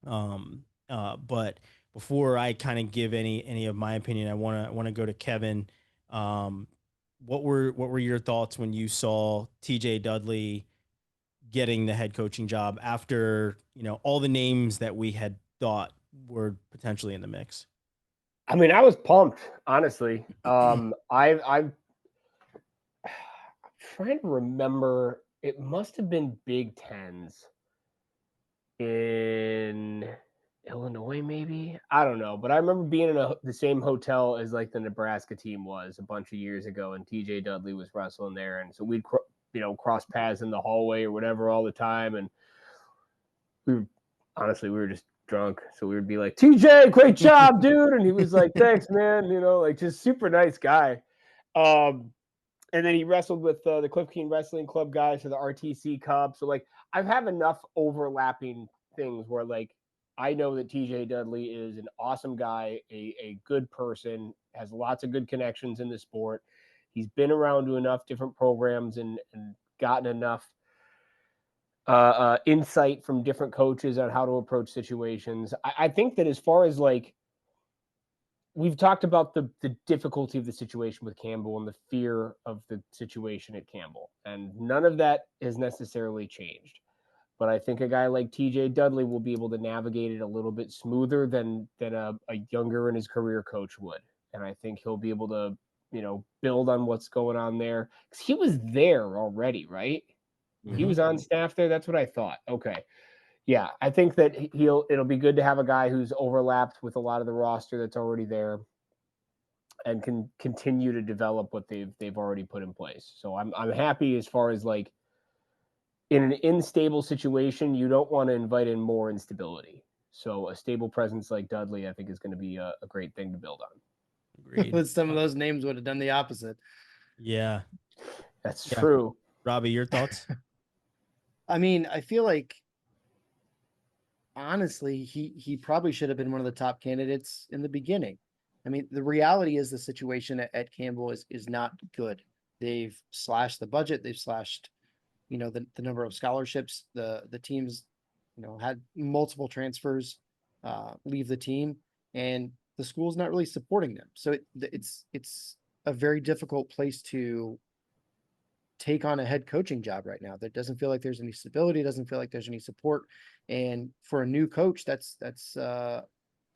But before I kind of give any of my opinion, I want to go to Kevin. What were your thoughts when you saw TJ Dudley getting the head coaching job after, all the names that we had thought were potentially in the mix? I mean, I was pumped, honestly. I'm trying to remember. It must have been Big Tens in Illinois, maybe. I don't know, but I remember being in the same hotel as like the Nebraska team was a bunch of years ago, and TJ Dudley was wrestling there, and so we'd cross paths in the hallway or whatever all the time, and we were just drunk, so we would be like, TJ, great job, dude, and he was like, thanks, man, like just super nice guy. And then he wrestled with the Cliff Keen Wrestling Club guys for the RTC Cup. So like I've had enough overlapping things where like I know that TJ Dudley is an awesome guy, a good person, has lots of good connections in the sport. He's been around to enough different programs and gotten enough insight from different coaches on how to approach situations. I think that as far as like, we've talked about the difficulty of the situation with Campbell and the fear of the situation at Campbell, and none of that has necessarily changed. But I think a guy like TJ Dudley will be able to navigate it a little bit smoother than a younger in his career coach would. And I think he'll be able to, build on what's going on there. Because he was there already, right? Mm-hmm. He was on staff there. That's what I thought. Okay. Yeah, I think that it'll be good to have a guy who's overlapped with a lot of the roster that's already there and can continue to develop what they've already put in place. So I'm happy as far as like, in an unstable situation, you don't want to invite in more instability. So a stable presence like Dudley, I think, is going to be a great thing to build on. Agreed. Some of those names would have done the opposite. Yeah, that's true. Robbie, your thoughts? I mean, I feel like, honestly, he probably should have been one of the top candidates in the beginning. I mean, the reality is the situation at Campbell is not good. They've slashed the budget. They've slashed the number of scholarships. The teams, had multiple transfers leave the team, and the school's not really supporting them. So it's a very difficult place to take on a head coaching job right now. There doesn't feel like there's any stability. Doesn't feel like there's any support. And for a new coach, that's a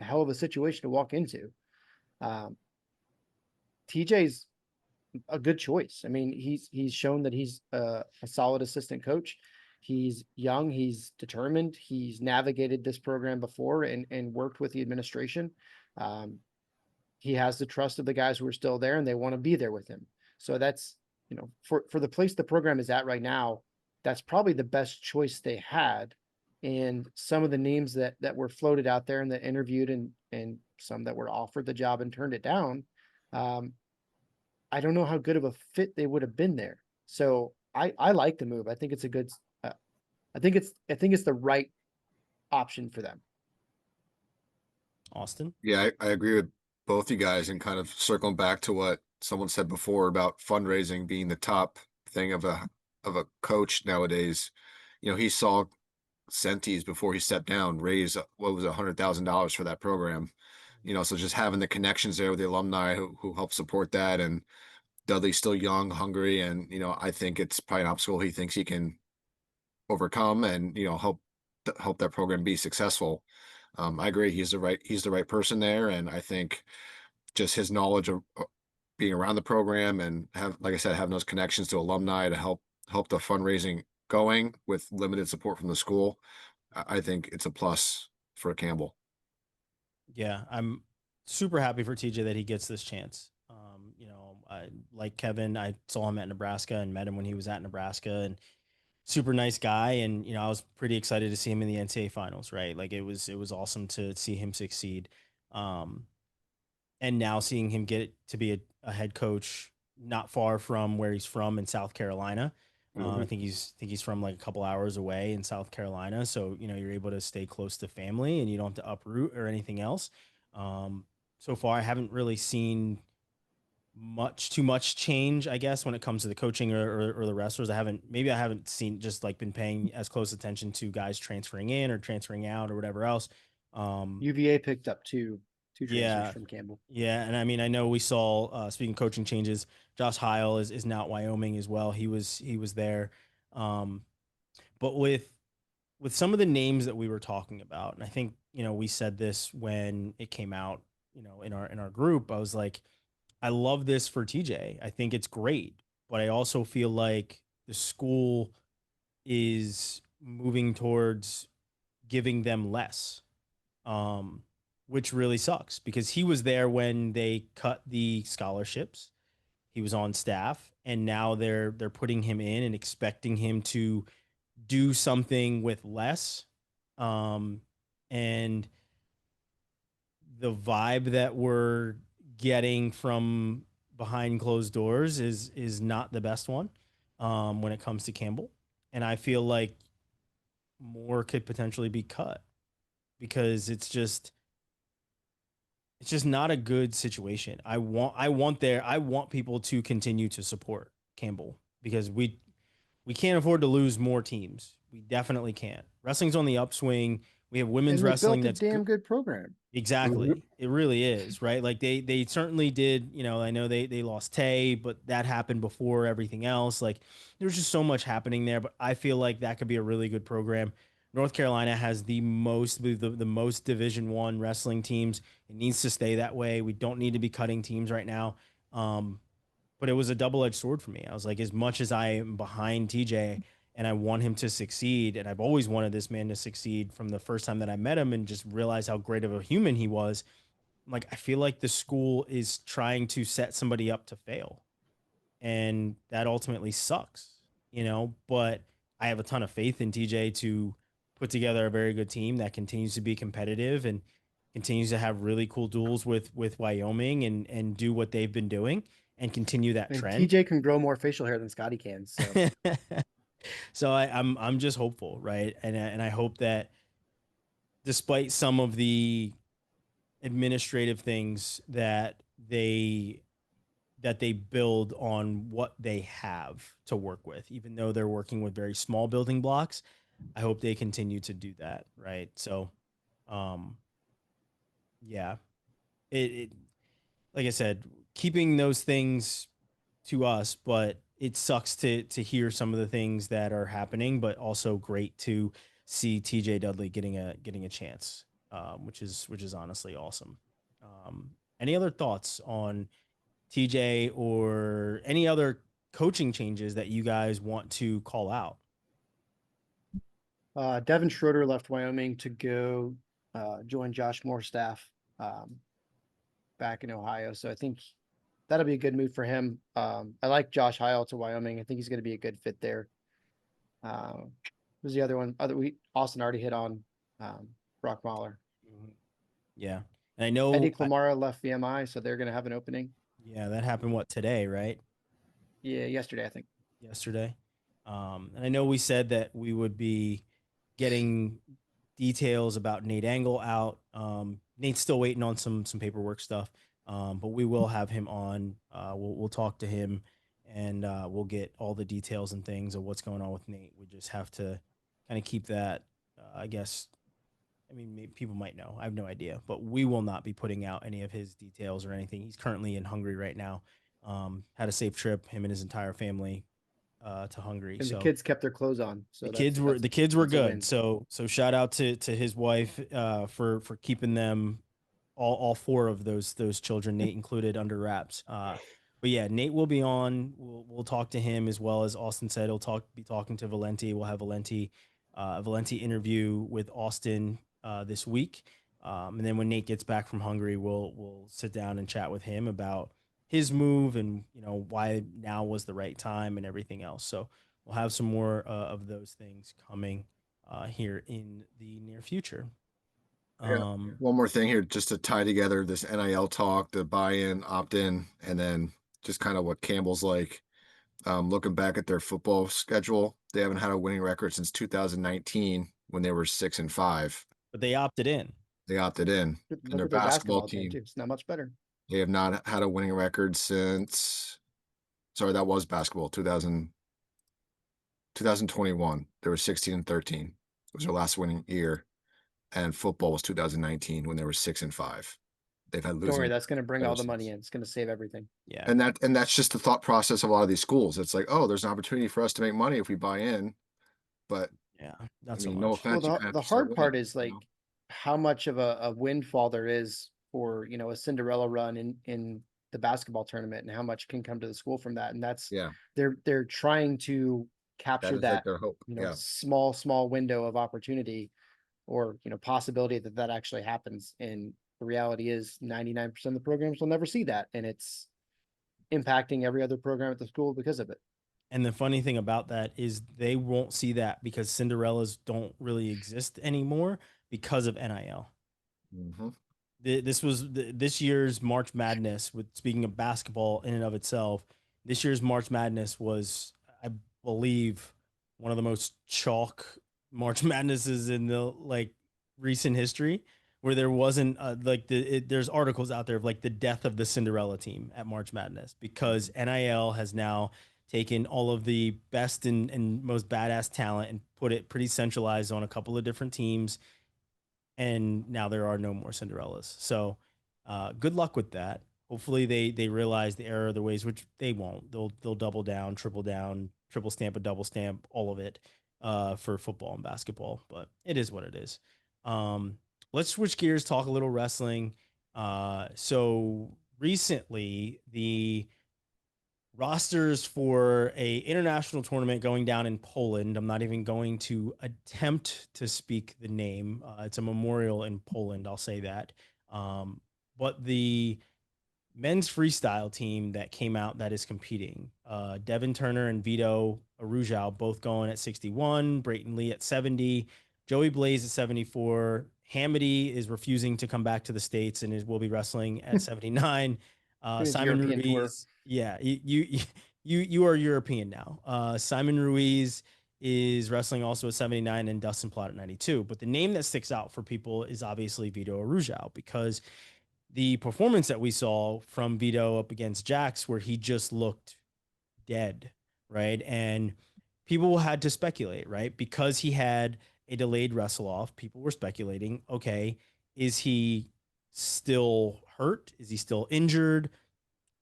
hell of a situation to walk into. TJ's a good choice. I mean, he's shown that he's a solid assistant coach. He's young, he's determined, he's navigated this program before and worked with the administration. He has the trust of the guys who are still there, and they want to be there with him. So that's, for the place the program is at right now, that's probably the best choice they had. And some of the names that were floated out there and that interviewed and some that were offered the job and turned it down, I don't know how good of a fit they would have been there. So I like the move. I think it's a good, I think it's the right option for them. Austin? Yeah, I agree with both you guys, and kind of circling back to what someone said before about fundraising being the top thing of a coach nowadays. He saw Centes before he stepped down raise what was $100,000 for that program. So just having the connections there with the alumni who help support that, and Dudley's still young, hungry, and I think it's probably an obstacle he thinks he can overcome and help that program be successful. I agree, he's the right person there, and I think just his knowledge of being around the program and like I said, having those connections to alumni to help the fundraising going with limited support from the school, I think it's a plus for Campbell. Yeah, I'm super happy for TJ that he gets this chance. Like Kevin, I saw him at Nebraska and met him when he was at Nebraska, and super nice guy. And, I was pretty excited to see him in the NCAA finals, right? Like it was awesome to see him succeed. And now seeing him get to be a head coach not far from where he's from in South Carolina. I think he's from like a couple hours away in South Carolina. So, you're able to stay close to family and you don't have to uproot or anything else. So far, I haven't really seen too much change, I guess, when it comes to the coaching or the wrestlers. I haven't seen, just like been paying as close attention to guys transferring in or transferring out or whatever else. UVA picked up two transfers from Campbell. Yeah. And I mean, I know we saw, speaking of coaching changes, Josh Heil is now at Wyoming as well. He was there. But with some of the names that we were talking about, and I think, we said this when it came out, in our group, I was like, I love this for TJ. I think it's great, but I also feel like the school is moving towards giving them less. which really sucks because he was there when they cut the scholarships. He was on staff, and now they're putting him in and expecting him to do something with less. And the vibe that we're getting from behind closed doors is not the best one when it comes to Campbell. And I feel like more could potentially be cut because it's just not a good situation. I want people to continue to support Campbell because we can't afford to lose more teams. We definitely can't. Wrestling's on the upswing. We have women's And they wrestling built a damn good program. Exactly. It really is, right? Like they certainly did, I know they lost Tay, but that happened before everything else. Like there's just so much happening there, but I feel like that could be a really good program. North Carolina has the most Division 1 wrestling teams. It needs to stay that way. We don't need to be cutting teams right now. But it was a double-edged sword for me. I was like, as much as I am behind TJ and I want him to succeed, and I've always wanted this man to succeed from the first time that I met him and just realized how great of a human he was. Like, I feel like the school is trying to set somebody up to fail. And that ultimately sucks, but I have a ton of faith in TJ to put together a very good team that continues to be competitive and continues to have really cool duels with Wyoming and do what they've been doing and continue that And trend. TJ can grow more facial hair than Scotty can. So, so I'm just hopeful, right? And I hope that despite some of the administrative things they build on what they have to work with, even though they're working with very small building blocks, I hope they continue to do that, right? So, yeah, it like I said, keeping those things to us, but it sucks to hear some of the things that are happening, but also great to see TJ Dudley getting a chance, which is honestly awesome. Any other thoughts on TJ or any other coaching changes that you guys want to call out? Devin Schroeder left Wyoming to go join Josh Moore's staff back in Ohio. So I think that'll be a good move for him. I like Josh Heil to Wyoming. I think he's going to be a good fit there. Who's the other one? Austin already hit on Brock Mahler. Yeah. And I know Eddie Clamara left VMI, so they're going to have an opening. Yeah, that happened today, right? Yeah, yesterday, I think. Yesterday. And I know we said that we would be getting details about Nate Angle out. Nate's still waiting on some paperwork stuff. But we will have him on. We'll talk to him and we'll get all the details and things of what's going on with Nate. We just have to kind of keep that, I guess. I mean, maybe people might know. I have no idea, but we will not be putting out any of his details or anything. He's currently in Hungary right now. Had a safe trip, him and his entire family to Hungary. And so the kids kept their clothes on. So the kids were good. So shout out to his wife for keeping them all four of those children, Nate included, under wraps. But yeah, Nate will be on. We'll talk to him, as well as Austin said he'll be talking to Valenti. We'll have a Valenti interview with Austin this week. And then when Nate gets back from Hungary, we'll sit down and chat with him about his move and why now was the right time and everything else. So we'll have some more of those things coming here in the near future. One more thing here, just to tie together this NIL talk, the buy-in, opt-in, and then just kind of what Campbell's like. Looking back at their football schedule, they haven't had a winning record since 2019 when they were 6-5. But they opted in. And their basketball team, it's not much better. They have not had a winning record since. Sorry, that was basketball. 2021. They were 16-13. It was their last winning year. And football was 2019 when they were 6-5. They've had losing. Don't worry, that's going to bring all the money in. It's going to save everything. Yeah. And that's just the thought process of a lot of these schools. It's like, oh, there's an opportunity for us to make money if we buy in. But yeah, not so much. No offense. Well, the hard part is like how much of a windfall there is for a Cinderella run in the basketball tournament and how much can come to the school from that. And that's they're trying to capture that like their hope. small window of opportunity. or, possibility that that actually happens. And the reality is 99% of the programs will never see that. And it's impacting every other program at the school because of it. And the funny thing about that is they won't see that because Cinderellas don't really exist anymore because of NIL. Mm-hmm. This was this year's March Madness. With speaking of basketball in and of itself, this year's March Madness was, I believe, one of the most chalk March Madnesses in the recent history, where there wasn't there's articles out there of the death of the Cinderella team at March Madness because NIL has now taken all of the best and most badass talent and put it pretty centralized on a couple of different teams. And now there are no more Cinderellas. So good luck with that. Hopefully they realize the error of their ways, which they won't. They'll double down, triple stamp, a double stamp, all of it for football and basketball. But it is what it is. Let's switch gears, talk a little wrestling. So recently, the rosters for a international tournament going down in Poland. I'm not even going to attempt to speak the name. It's a memorial in Poland. I'll say that. But the men's freestyle team that came out that is competing, Devin Turner and Vito Arujau both going at 61, Brayton Lee at 70, Joey Blaze at 74. Hamity is refusing to come back to the States and will be wrestling at 79. Simon Ruiz, yeah, you are European now. Simon Ruiz is wrestling also at 79 and Dustin Plott at 92. But the name that sticks out for people is obviously Vito Arujau, because the performance that we saw from Vito up against Jax, where he just looked dead, right? And people had to speculate, right? Because he had a delayed wrestle off, people were speculating, okay, is he still hurt? Is he still injured?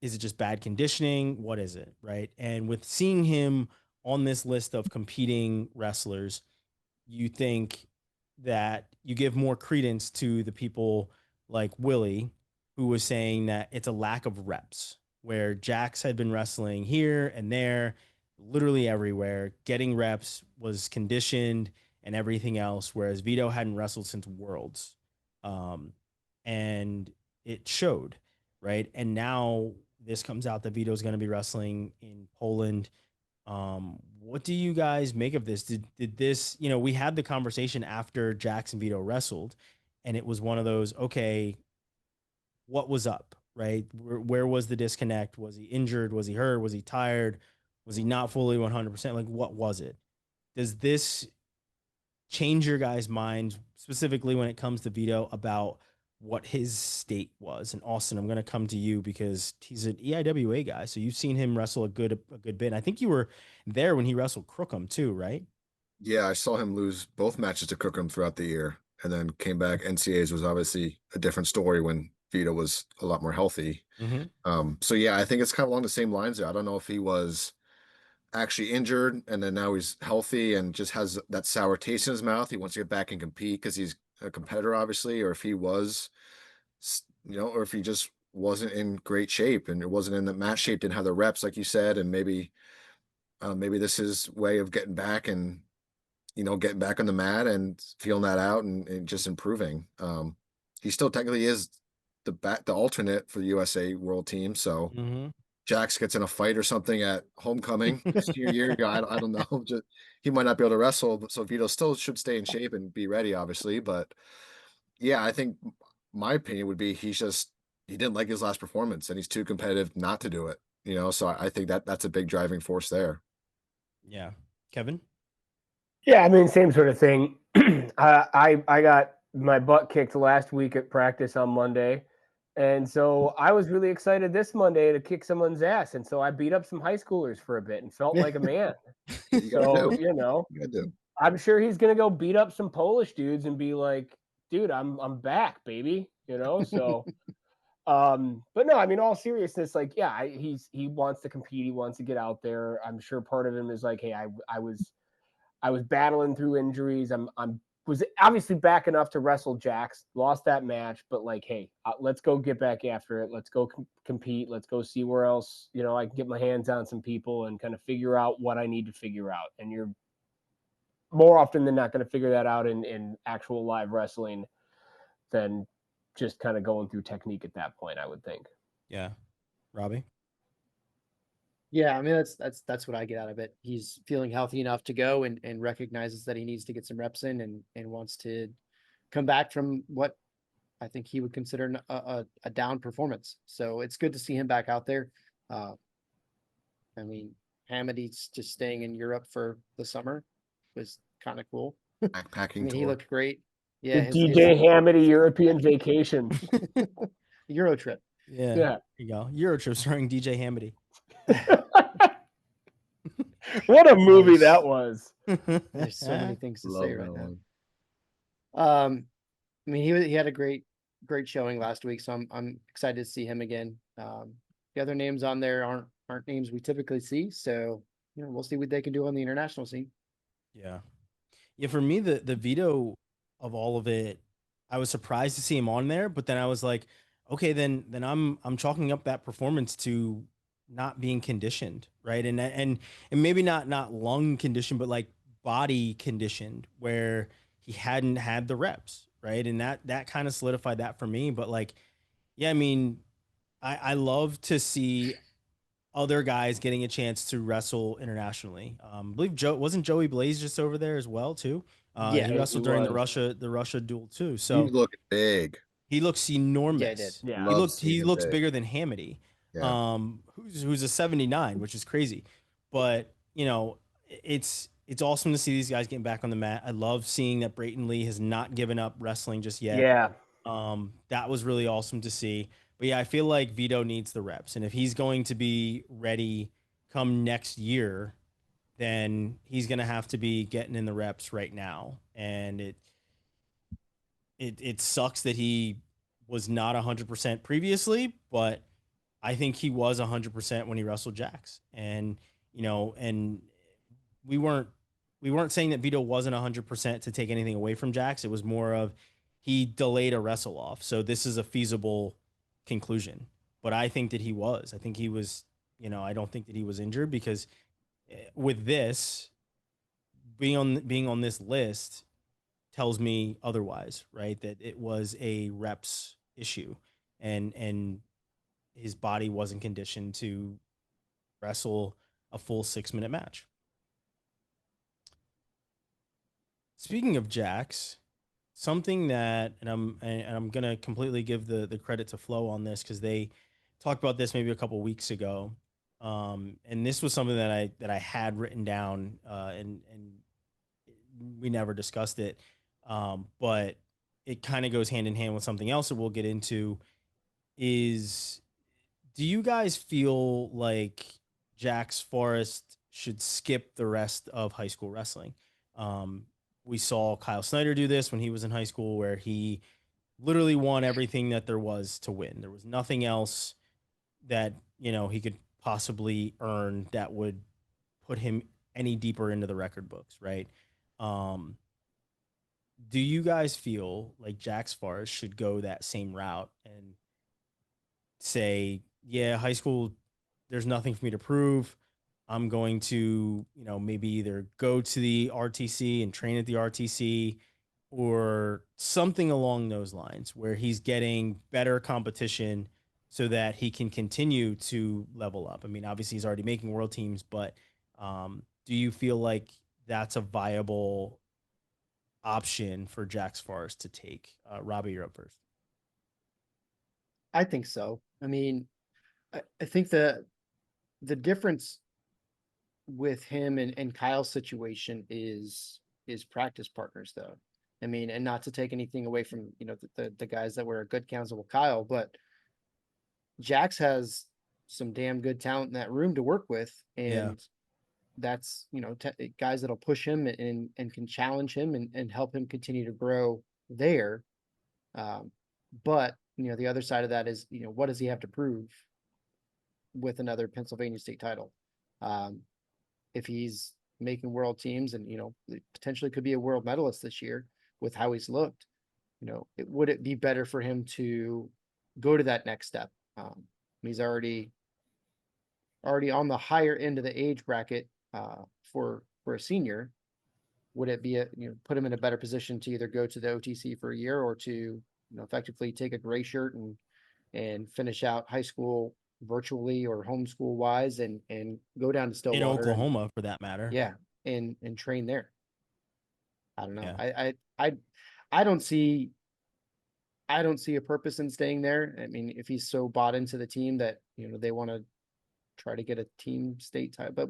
Is it just bad conditioning? What is it, right? And with seeing him on this list of competing wrestlers, you think that you give more credence to the people like Willie, who was saying that it's a lack of reps, where Jax had been wrestling here and there, literally everywhere, getting reps, was conditioned and everything else, whereas Vito hadn't wrestled since Worlds. And it showed, right? And now this comes out that Vito's going to be wrestling in Poland. What do you guys make of this? Did this, we had the conversation after Jax and Vito wrestled, and it was one of those, okay, what was up, right? Where was the disconnect? Was he injured? Was he hurt? Was he tired? Was he not fully 100%? Like, what was it? Does this change your guys' minds, specifically when it comes to Vito, about what his state was? And Austin, I'm going to come to you because he's an EIWA guy, so you've seen him wrestle a good bit. And I think you were there when he wrestled Crookham too, right? Yeah, I saw him lose both matches to Crookham throughout the year, and then came back. NCAAs was obviously a different story when Vito was a lot more healthy. Mm-hmm. So yeah, I think it's kind of along the same lines there. I don't know if he was actually injured and then now he's healthy and just has that sour taste in his mouth. He wants to get back and compete because he's a competitor, obviously, or if he was, or if he just wasn't in great shape and it wasn't in the match shape, didn't have the reps, like you said, and maybe this is way of getting back and, getting back on the mat and feeling that out and just improving. He still technically is the alternate for the USA World Team. So Jax gets in a fight or something at homecoming senior year. I don't know. Just, he might not be able to wrestle, but so Vito still should stay in shape and be ready, obviously. But yeah, I think my opinion would be he didn't like his last performance and he's too competitive not to do it. So I think that's a big driving force there. Yeah, Kevin. Yeah, I mean, same sort of thing. I got my butt kicked last week at practice on Monday. And so I was really excited this Monday to kick someone's ass. And so I beat up some high schoolers for a bit and felt like a man. So, I'm sure he's going to go beat up some Polish dudes and be like, dude, I'm back, baby. So, but no, I mean, all seriousness, like, yeah, he wants to compete. He wants to get out there. I'm sure part of him is like, hey, I was battling through injuries. Was obviously back enough to wrestle Jax, lost that match, but like, hey, let's go get back after it. Let's go compete. Let's go see where else, I can get my hands on some people and kind of figure out what I need to figure out. And more often than not going to figure that out in actual live wrestling than just kind of going through technique at that point, I would think. Yeah. Robbie? Yeah, I mean that's what I get out of it. He's feeling healthy enough to go and recognizes that he needs to get some reps in and wants to come back from what I think he would consider a down performance. So it's good to see him back out there. I mean, Hamidy's just staying in Europe for the summer was kind of cool. I Backpacking mean, he tour. looked great. Yeah, The DJ Hamity European vacation. Euro trip. Yeah. Yeah. There you go. Eurotrip starring DJ Hamity. What a movie Nice. that was. There's so many things to Love say that right now. one. I mean, he had a great showing last week, so I'm excited to see him again. The other names on there aren't names we typically see, so we'll see what they can do on the international scene. Yeah. Yeah, for me, the Vito of all of it, I was surprised to see him on there, but then I was like, okay, then I'm chalking up that performance to not being conditioned, right? And maybe not lung conditioned, but like body conditioned, where he hadn't had the reps, right? And that kind of solidified that for me. But like, yeah, I mean, I love to see other guys getting a chance to wrestle internationally. I believe wasn't Joey Blaze just over there as well too. Yeah, He he wrestled during the was. Russia duel too. He's So looking big. he looks Yeah, I did. enormous. Yeah. He Love seeing him looks big. bigger than Hamity. Yeah. Who's a 79, which is crazy. But it's awesome to see these guys getting back on the mat. I love seeing that Brayton Lee has not given up wrestling just yet. Yeah. That was really awesome to see. But yeah, I feel like Vito needs the reps. And if he's going to be ready come next year, then he's going to have to be getting in the reps right now. And it sucks that he was not 100% previously, but I think he was 100% when he wrestled Jax. And and we weren't saying that Vito wasn't 100% to take anything away from Jax. It was more of he delayed a wrestle off. So this is a feasible conclusion. But I think that he was. I think he was, I don't think that he was injured, because with this being on this list tells me otherwise, right? That it was a reps issue, and his body wasn't conditioned to wrestle a full 6-minute match. Speaking of Jax, something that, and I'm gonna completely give the credit to Flo on this, because they talked about this maybe a couple weeks ago, and this was something that I had written down, and we never discussed it, but it kind of goes hand in hand with something else that we'll get into. Is, do you guys feel like Jax Forrest should skip the rest of high school wrestling? We saw Kyle Snyder do this when he was in high school, where he literally won everything that there was to win. There was nothing else that, he could possibly earn that would put him any deeper into the record books, right? Do you guys feel like Jax Forrest should go that same route and say, yeah, high school, there's nothing for me to prove. I'm going to, maybe either go to the RTC and train at the RTC, or something along those lines, where he's getting better competition so that he can continue to level up? I mean, obviously he's already making world teams, but do you feel like that's a viable option for Jax Forrest to take? Robbie, you're up first. I think so. I mean, I think the difference with him and Kyle's situation is practice partners, though. I mean, and not to take anything away from the guys that were a good counsel with Kyle, but Jax has some damn good talent in that room to work with, and that's guys that'll push him and can challenge him and help him continue to grow there. But the other side of that is, what does he have to prove with another Pennsylvania state title? If he's making world teams and, potentially could be a world medalist this year with how he's looked, would it be better for him to go to that next step? He's already on the higher end of the age bracket for a senior. would it be put him in a better position to either go to the OTC for a year or to effectively take a gray shirt and finish out high school virtually or homeschool wise and go down to In Stillwater Oklahoma, for that matter. and train there. I don't know. Yeah. I don't see a purpose in staying there. I mean, if he's so bought into the team that they want to try to get a team state title, but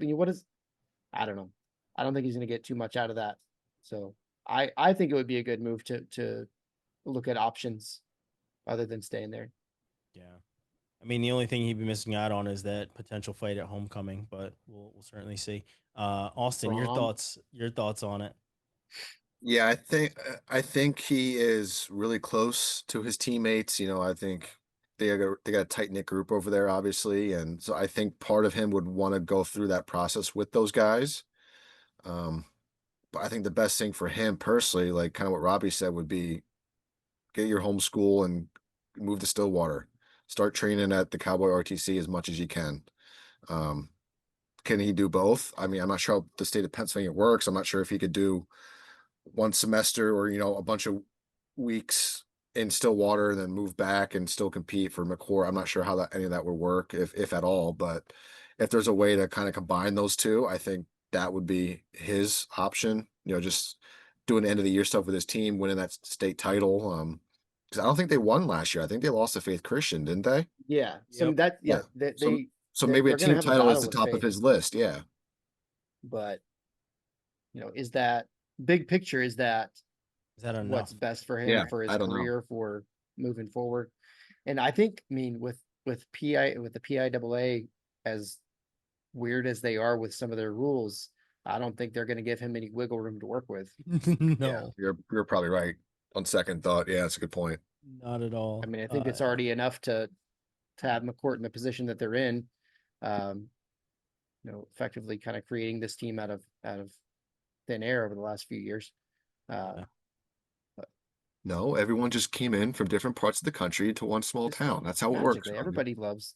I don't know. I don't think he's going to get too much out of that. So I think it would be a good move to look at options other than staying there. Yeah. I mean, the only thing he'd be missing out on is that potential fight at homecoming, but we'll certainly see. Austin, your thoughts on it? Yeah, I think he is really close to his teammates. I think they got a tight knit group over there, obviously, and so I think part of him would want to go through that process with those guys. But I think the best thing for him personally, like kind of what Robbie said, would be get your homeschool and move to Stillwater. Start training at the Cowboy RTC as much as you can. Can he do both? I mean, I'm not sure how the state of Pennsylvania works. I'm not sure if he could do one semester or a bunch of weeks in Stillwater and then move back and still compete for McCourt. I'm not sure how any of that would work, if at all. But if there's a way to kind of combine those two, I think that would be his option. Just doing the end of the year stuff with his team, winning that state title. Because I don't think they won last year. I think they lost to Faith Christian, didn't they? Yeah. So Yep. that So maybe a they're gonna team have a title is battle the with top of Faith. his list. Yeah. But is that big picture? Is that enough? what's best for him Yeah, for his I don't know. career for moving forward? And I think, with the PIAA, as weird as they are with some of their rules, I don't think they're going to give him any wiggle room to work with. No, You're probably right on second thought. Yeah, that's a good point. not at all. I mean, I think it's already enough to have McCourt in the position that they're in. Effectively kind of creating this team out of thin air over the last few years. No, everyone just came in from different parts of the country to one small town. That's how it works. Magically, everybody loves.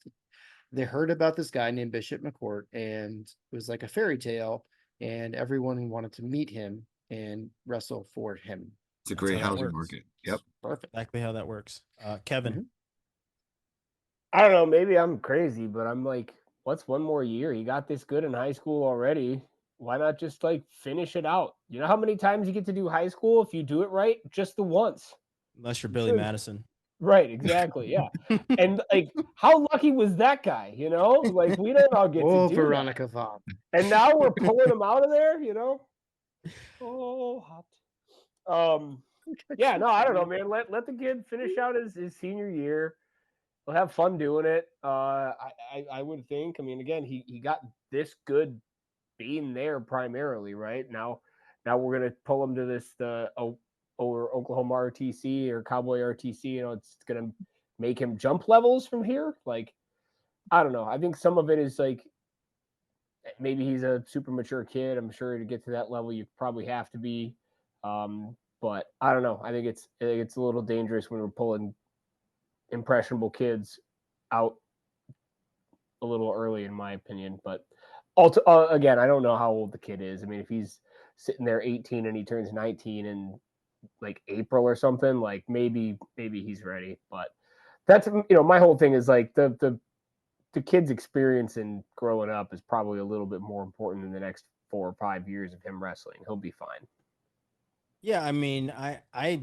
They heard about this guy named Bishop McCourt, and it was like a fairy tale, and everyone wanted to meet him and wrestle for him. It's a That's great how that housing works. market. Yep. Perfect. Exactly how that works. Kevin. I don't know. Maybe I'm crazy, but I'm like, what's one more year? He got this good in high school already. Why not just finish it out? You know how many times you get to do high school if you do it right? Just the once. Unless you're Billy Madison. Right, exactly. Yeah. And how lucky was that guy? We don't all get to do Veronica Vaughn. And now we're pulling him out of there, Oh, hot. Yeah, no, I don't know, man. Let the kid finish out his senior year. He'll have fun doing it. I would think. I mean, again, he got this good being there primarily, right? Now we're gonna pull him to this or Oklahoma RTC or Cowboy RTC. It's gonna make him jump levels from here. I don't know. I think some of it is maybe he's a super mature kid. I'm sure to get to that level, you probably have to be. But I don't know. I think it's a little dangerous when we're pulling impressionable kids out a little early, in my opinion. But again, I don't know how old the kid is. I mean, if he's sitting there 18 and he turns 19 in April or something, maybe he's ready. But that's my whole thing is the kid's experience in growing up is probably a little bit more important than the next 4 or 5 years of him wrestling. He'll be fine. Yeah, I mean, I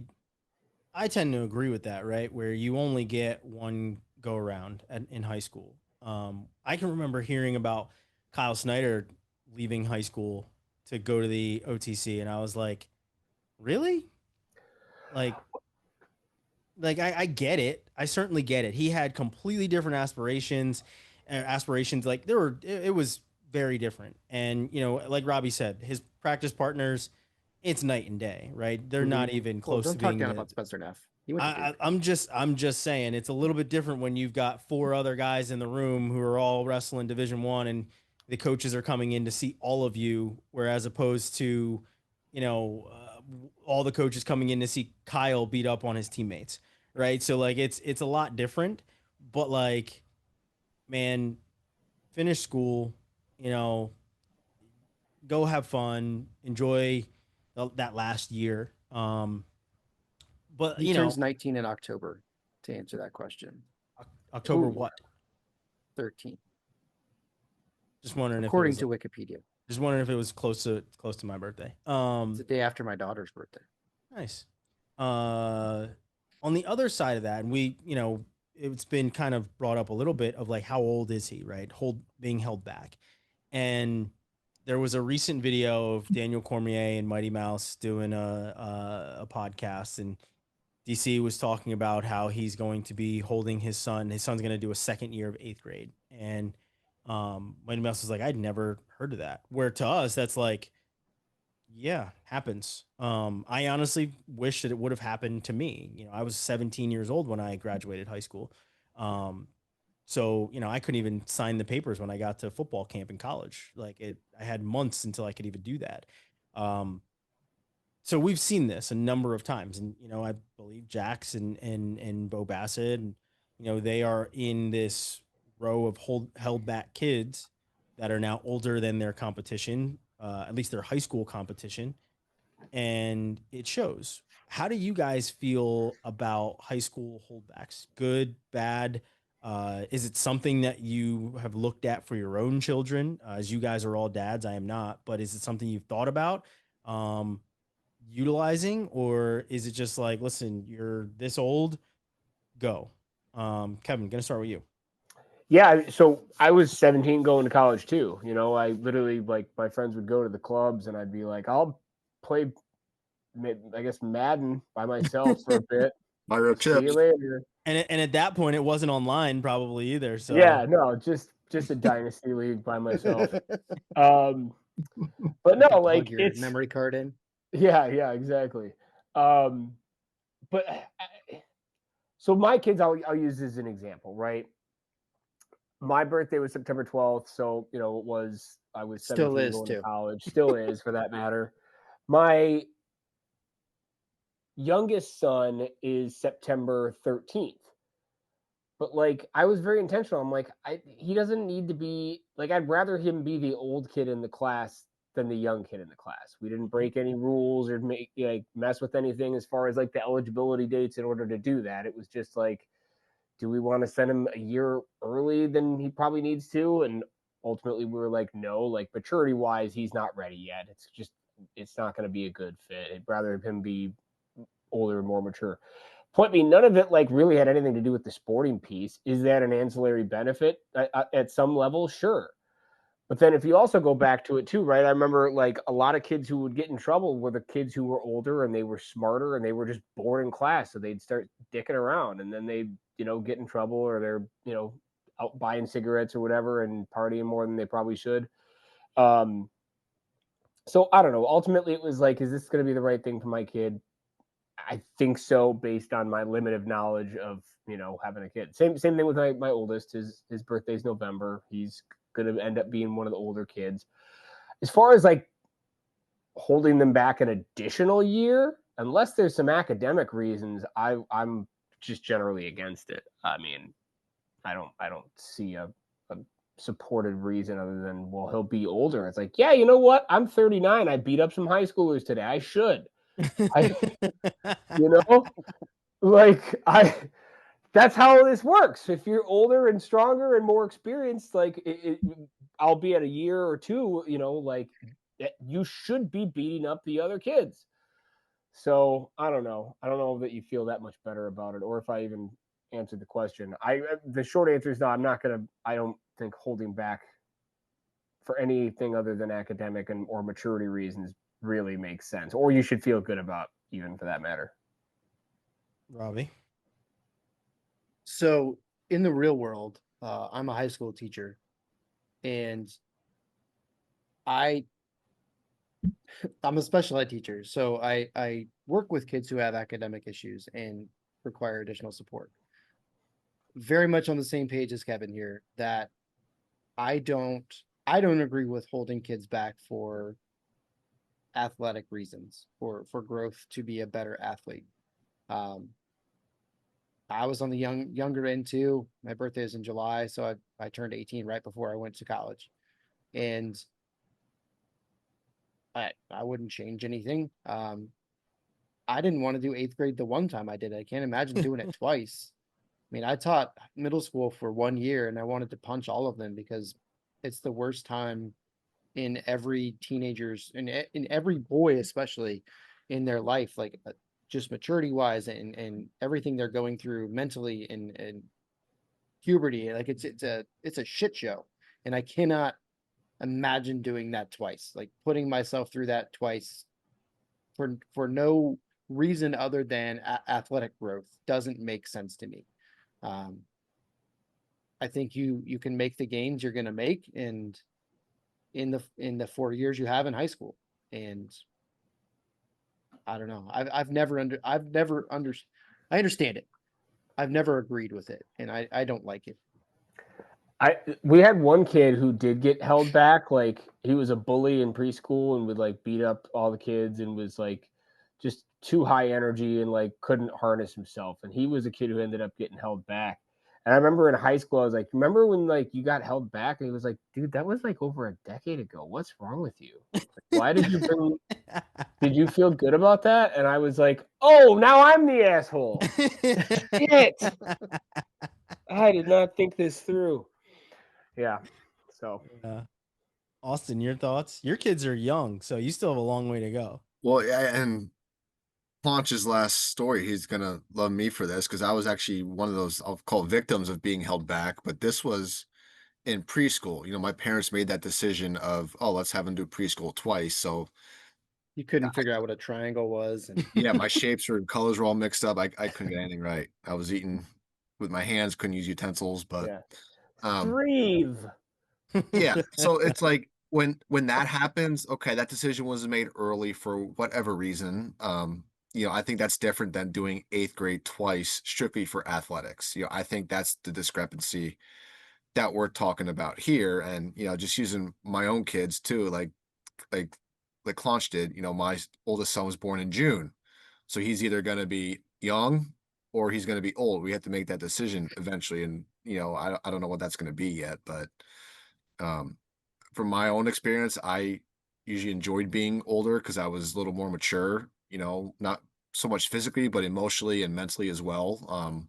tend to agree with that, right? Where you only get one go around in high school. I can remember hearing about Kyle Snyder leaving high school to go to the OTC, and I was like, really? I get it. I certainly get it. He had completely different aspirations. It was very different. And, like Robbie said, his practice partners, it's night and day, right? They're not even close to being. Don't talk down about Spencer Neff. I'm just saying it's a little bit different when you've got 4 other guys in the room who are all wrestling Division I, and the coaches are coming in to see all of you, whereas opposed to, all the coaches coming in to see Kyle beat up on his teammates, right? So it's a lot different, but man, finish school, go have fun, enjoy that last year. But He turns 19 in October, to answer that question. October Ooh. what? 13, Just wondering according if it was, to Wikipedia. just wondering if it was close to my birthday. It's the day after my daughter's birthday. Nice. On the other side of that, and it's been kind of brought up a little bit of like, how old is he, right? Being held back. And there was a recent video of Daniel Cormier and Mighty Mouse doing a podcast, and DC was talking about how he's going to be holding his son. His son's going to do a second year of 8th grade. And Mighty Mouse was like, I'd never heard of that. Where to us, that's like, yeah, happens. I honestly wish that it would have happened to me. I was 17 years old when I graduated high school. So, I couldn't even sign the papers when I got to football camp in college. I had months until I could even do that. So we've seen this a number of times, and, I believe Jax and Bo Bassett, and, they are in this row of held back kids that are now older than their competition, at least their high school competition. And it shows. How do you guys feel about high school holdbacks? Good, bad? Is it something that you have looked at for your own children? As you guys are all dads, I am not, but is it something you've thought about utilizing, or is it just like, listen, you're this old, go? Kevin, gonna start with you. Yeah, so I was 17 going to college too. I literally, like, my friends would go to the clubs and I'd be like, I'll play, I guess, Madden by myself for a bit. Mario See you chips. later. And at that point, it wasn't online probably either. So Yeah, no, just a dynasty league by myself. But no, like, Plug your it's memory card in. Yeah, exactly. But so my kids, I'll use as an example, right? My birthday was September 12th, so I was 17 Still is going too. to college. Still is, for that matter. My youngest son is September 13th. But, like, I was very intentional. I'm like, he doesn't need to be, like, I'd rather him be the old kid in the class than the young kid in the class. We didn't break any rules or mess with anything as far as, like, the eligibility dates in order to do that. It was just like, do we want to send him a year early than he probably needs to? And ultimately we were like, no, like, maturity wise, he's not ready yet. It's not going to be a good fit. I'd rather him be older and more mature. Point being, none of it, like, really had anything to do with the sporting piece. Is that an ancillary benefit at some level? Sure. But then if you also go back to it too, right? I remember, like, a lot of kids who would get in trouble were the kids who were older and they were smarter and they were just bored in class. So they'd start dicking around and then they'd, get in trouble, or they're, out buying cigarettes or whatever and partying more than they probably should. So I don't know. Ultimately, it was like, is this going to be the right thing for my kid? I think so, based on my limited knowledge of, having a kid. Same thing with my oldest. His birthday's November. He's going to end up being one of the older kids. As far as, like, holding them back an additional year, unless there's some academic reasons, I'm just generally against it. I mean, I don't see a supported reason other than, well, he'll be older. It's like, yeah, you know what? I'm 39. I beat up some high schoolers today. I should. That's how this works. If you're older and stronger and more experienced, like, albeit a year or two, like, you should be beating up the other kids. So I don't know that you feel that much better about it, or if I even answered the question. The short answer is no. I don't think holding back for anything other than academic or maturity reasons really makes sense, or you should feel good about, even, for that matter. Robbie. So in the real world, I'm a high school teacher, and I'm a special ed teacher. So I work with kids who have academic issues and require additional support. Very much on the same page as Kevin here, that I don't agree with holding kids back for athletic reasons, for growth, to be a better athlete. I was on the younger end too. My birthday is in July, so I turned 18 right before I went to college. And I wouldn't change anything. I didn't want to do 8th grade the one time I did it. I can't imagine doing it twice. I mean, I taught middle school for 1 year and I wanted to punch all of them because it's the worst time in every teenager's in every boy, especially in their life, like just maturity wise and everything they're going through mentally and puberty. Like it's a shit show. And I cannot imagine doing that twice, like putting myself through that twice for no reason other than athletic growth doesn't make sense to me. I think you can make the gains you're going to make and in the 4 years you have in high school. And I don't know. I understand it. I've never agreed with it and I don't like it. We had one kid who did get held back. Like he was a bully in preschool and would like beat up all the kids and was like just too high energy and like couldn't harness himself. And he was a kid who ended up getting held back. And I remember in high school, I was like, remember when like you got held back? And he was like, dude, that was like over a decade ago. What's wrong with you? Like, why did you bring, did you feel good about that? And I was like, oh, now I'm the asshole. Shit. I did not think this through. Yeah. So, Austin, your thoughts? Your kids are young, so you still have a long way to go. Well, yeah, and Claunch's last story, he's gonna love me for this because I was actually one of those I'll call victims of being held back, but this was in preschool. You know, my parents made that decision of, oh, let's have him do preschool twice. So You couldn't figure out what a triangle was. And yeah, my shapes or colors were all mixed up. I couldn't get anything right. I was eating with my hands, couldn't use utensils, but yeah. Breathe. yeah. So it's like when that happens, okay, that decision was made early for whatever reason. You know, I think that's different than doing 8th grade twice strictly for athletics. You know, I think that's the discrepancy that we're talking about here. And, you know, just using my own kids too, like like Claunch did, you know, my oldest son was born in June. So he's either gonna be young or he's gonna be old. We have to make that decision eventually. And, you know, I don't know what that's gonna be yet, but um from my own experience, I usually enjoyed being older because I was a little more mature, you know, not so much physically, but emotionally and mentally as well.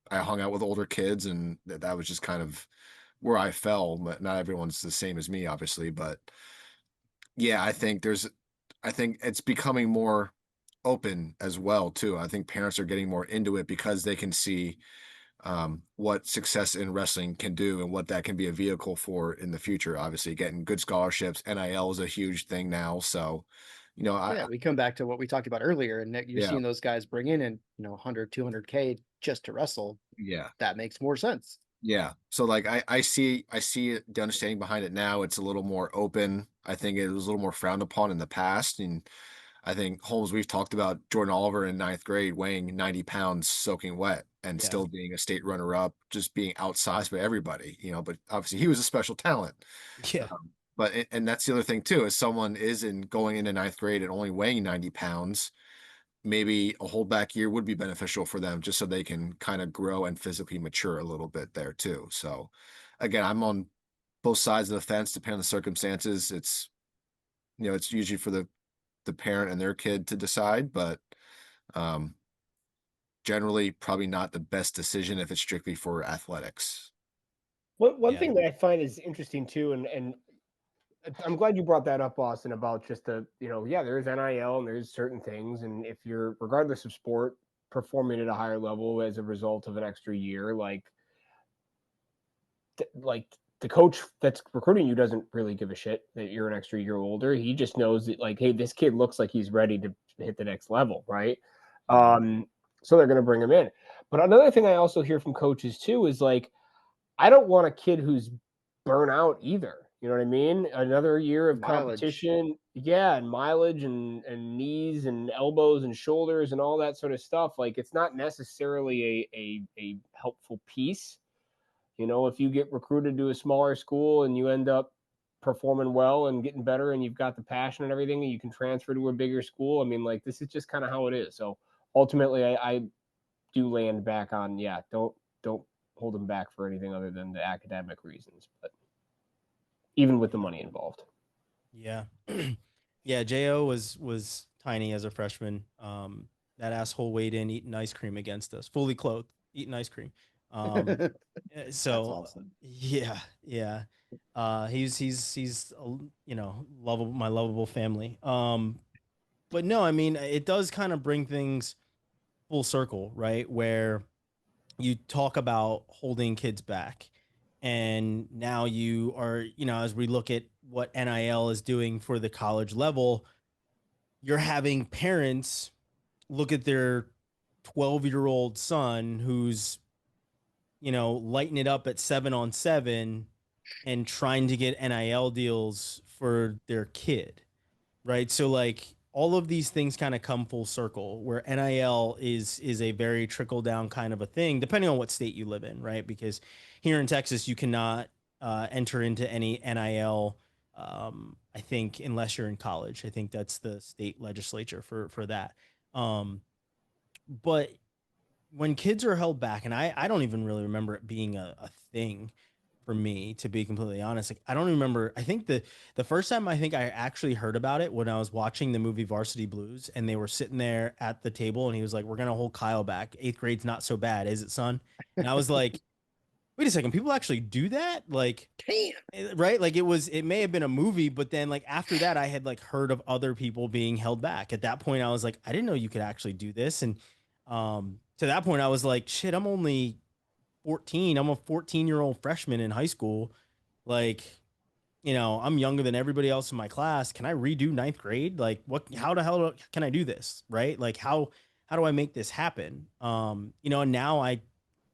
I hung out with older kids, and that was just kind of where I fell. But not everyone's the same as me, obviously. But yeah, I think it's becoming more open as well, too. I think parents are getting more into it because they can see what success in wrestling can do and what that can be a vehicle for in the future. Obviously, getting good scholarships, NIL is a huge thing now. So, you know, we come back to what we talked about earlier, and you're yeah, seeing those guys bring in, and 100, 200K just to wrestle. yeah, That makes more sense. yeah. So like I see the understanding behind it now. It's a little more open. I think it was a little more frowned upon in the past, and I think Holmes, we've talked about Jordan Oliver in 9th grade weighing 90 pounds soaking wet and Yeah. still being a state runner up, just being outsized by everybody, you know, but obviously he was a special talent. Yeah. But and that's the other thing too, is someone is in going into 9th grade and only weighing 90 pounds, maybe a holdback year would be beneficial for them just so they can kind of grow and physically mature a little bit there too. So again, I'm on both sides of the fence, depending on the circumstances. It's, you know, it's usually for the parent and their kid to decide, but um, generally probably not the best decision if it's strictly for athletics. One Yeah. thing that I find is interesting too, and I'm glad you brought that up, Austin, about just there's NIL and there's certain things, and if you're, regardless of sport, performing at a higher level as a result of an extra year, like the coach that's recruiting you doesn't really give a shit that you're an extra year older. He just knows that, like, hey, this kid looks like he's ready to hit the next level, right? So they're going to bring him in. But another thing I also hear from coaches too is like, I don't want a kid who's burnt out either. You know what I mean? Another year of competition. Yeah, and mileage and knees and elbows and shoulders and all that sort of stuff. Like, it's not necessarily a helpful piece. You know, if you get recruited to a smaller school and you end up performing well and getting better and you've got the passion and everything, and you can transfer to a bigger school. I mean, like, this is just kind of how it is. So ultimately, I do land back on, don't hold them back for anything other than the academic reasons, but even with the money involved. Yeah. Yeah, Jo was tiny as a freshman. That asshole weighed in eating ice cream against us, fully clothed, eating ice cream. Um, That's so awesome. yeah, yeah. He's lovable, my lovable family. But no, I mean, it does kind of bring things full circle, right? Where you talk about holding kids back. And now you are, as we look at what NIL is doing for the college level, you're having parents look at their 12-year-old son who's, lighting it up at 7-on-7 and trying to get NIL deals for their kid, right? So like all of these things kind of come full circle where NIL is a very trickle down kind of a thing, depending on what state you live in, right? Because here in Texas, you cannot enter into any NIL. I think unless you're in college, I think that's the state legislature for that. Um, but when kids are held back, and I don't even really remember it being a thing for me, to be completely honest. Like I don't remember. I think the first time I think I actually heard about it when I was watching the movie Varsity Blues, and they were sitting there at the table, and he was like, "We're gonna hold Kyle back. Eighth grade's not so bad, is it, son?" And I was like, "Wait a second, people actually do that?" Like, Damn. right? Like it may have been a movie, but then like after that, I had like heard of other people being held back. At that point, I was like, I didn't know you could actually do this, and to that point, I was like, shit, I'm only 14. I'm a 14-year-old freshman in high school. Like, I'm younger than everybody else in my class. Can I redo ninth grade? Like, how the hell can I do this? Right? Like, how do I make this happen? And now I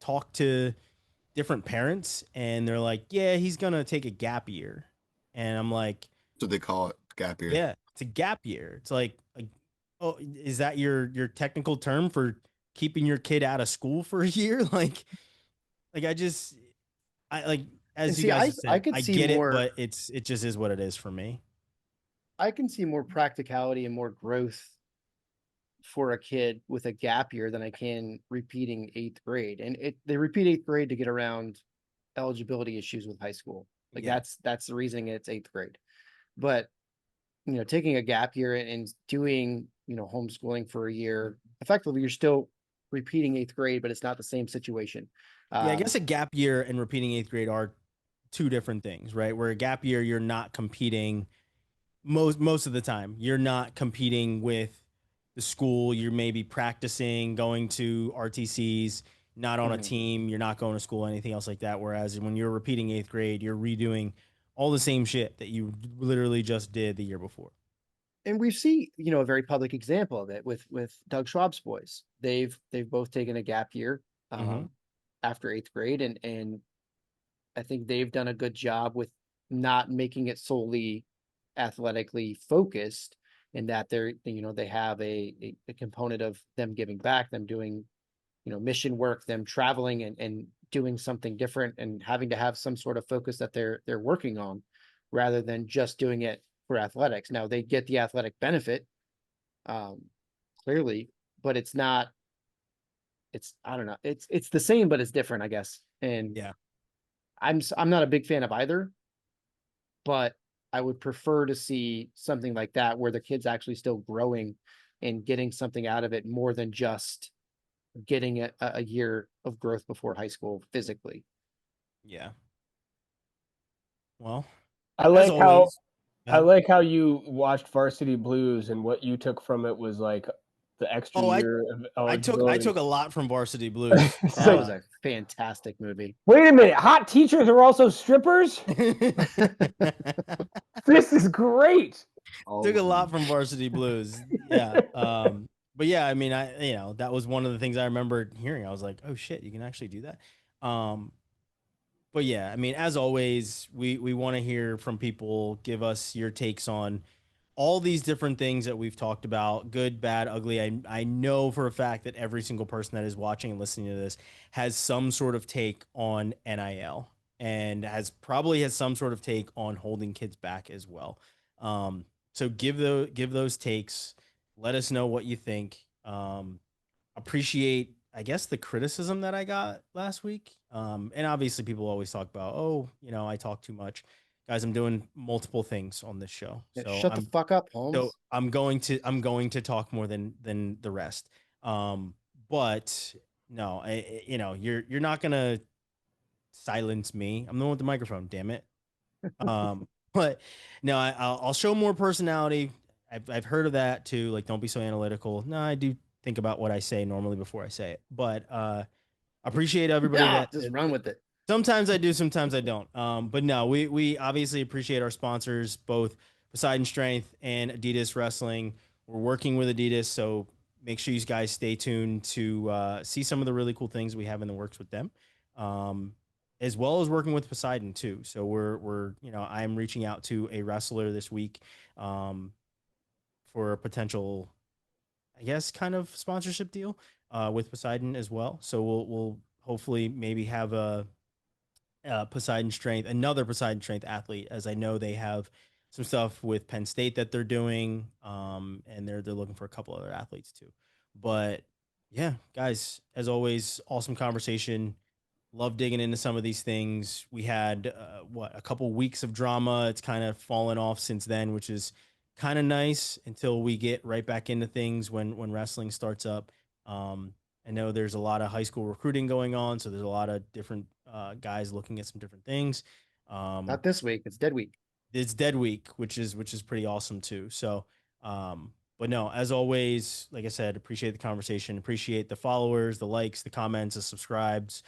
talk to different parents and they're like, yeah, he's going to take a gap year. And I'm like, So they call it gap year. yeah, it's a gap year. It's like, oh, is that your technical term for keeping your kid out of school for a year? Like I like, And as you see, guys I have I said, could I see get it, more. but it just is what it is for me. I can see more practicality and more growth for a kid with a gap year than I can repeating eighth grade. And they repeat eighth grade to get around eligibility issues with high school. Like Yeah. that's the reasoning it's eighth grade. But taking a gap year and doing homeschooling for a year, effectively you're still repeating eighth grade, but it's not the same situation. Yeah, I Um, guess a gap year and repeating eighth grade are two different things, right? Where a gap year, you're not competing most of the time. You're not competing with the school. You're maybe practicing, going to RTCs, not on a mhm. team. You're not going to school, anything else like that. Whereas when you're repeating eighth grade, you're redoing all the same shit that you literally just did the year before. And we see, a very public example of it with Doug Schwab's boys. They've both taken a gap year Mm-hmm. after eighth grade, and I think they've done a good job with not making it solely athletically focused, in that they have a component of them giving back, them doing mission work, them traveling and doing something different and having to have some sort of focus that they're working on, rather than just doing it for athletics. Now they get the athletic benefit, um, clearly, but it's not. It's I don't know. It's the same, but it's different, I guess. And Yeah. I'm not a big fan of either, but I would prefer to see something like that where the kid's actually still growing and getting something out of it, more than just getting a year of growth before high school physically. Yeah. Well, I as like how always, go I ahead. like how you watched Varsity Blues and what you took from it was like the extra Oh, I year of I eligibility. took a lot from Varsity Blues. That So was a fantastic movie. wait a minute, hot teachers are also strippers? This is great. Took a Oh, lot from Varsity Blues. Yeah. But yeah, I mean, that was one of the things I remember hearing. I was like, oh shit, you can actually do that. Um, but yeah, I mean, as always, we want to hear from people. Give us your takes on all these different things that we've talked about, good, bad, ugly. I know for a fact that every single person that is watching and listening to this has some sort of take on NIL and has some sort of take on holding kids back as well. So give those takes. Let us know what you think. Appreciate, I guess, the criticism that I got last week. And obviously people always talk about, oh, I talk too much. guys, I'm doing multiple things on this show. Yeah, So shut the fuck up, Holmes. So I'm going to talk more than the rest. But no, you're not gonna silence me. I'm the one with the microphone. Damn it. But no, I'll show more personality. I've heard of that too. Like, don't be so analytical. No, I do think about what I say normally before I say it. But I appreciate everybody Yeah, that just run with it. sometimes I do, sometimes I don't. But no, we obviously appreciate our sponsors, both Poseidon Strength and Adidas Wrestling. We're working with Adidas, so make sure you guys stay tuned to see some of the really cool things we have in the works with them, as well as working with Poseidon too. So we're I'm reaching out to a wrestler this week for a potential, I guess, kind of sponsorship deal with Poseidon as well. So we'll hopefully maybe have another Poseidon Strength athlete, as I know they have some stuff with Penn State that they're doing, and they're looking for a couple other athletes too. But yeah, guys, as always, awesome conversation. Love digging into some of these things. We had a couple weeks of drama. It's kind of fallen off since then, which is kind of nice until we get right back into things when wrestling starts up. I know there's a lot of high school recruiting going on, so there's a lot of different guys looking at some different things. Not this week. It's dead week. It's dead week, which is pretty awesome too. So, but no, as always, like I said, appreciate the conversation, appreciate the followers, the likes, the comments, the subscribes,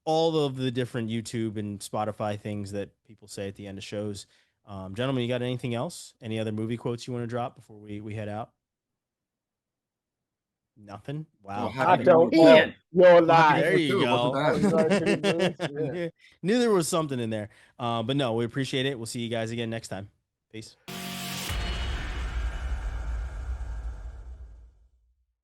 all of the different YouTube and Spotify things that people say at the end of shows. Gentlemen, you got anything else? Any other movie quotes you want to drop before we head out? Nothing. Wow. I don't want your life. There you go. Yeah. Knew there was something in there. But no, we appreciate it. We'll see you guys again next time. Peace.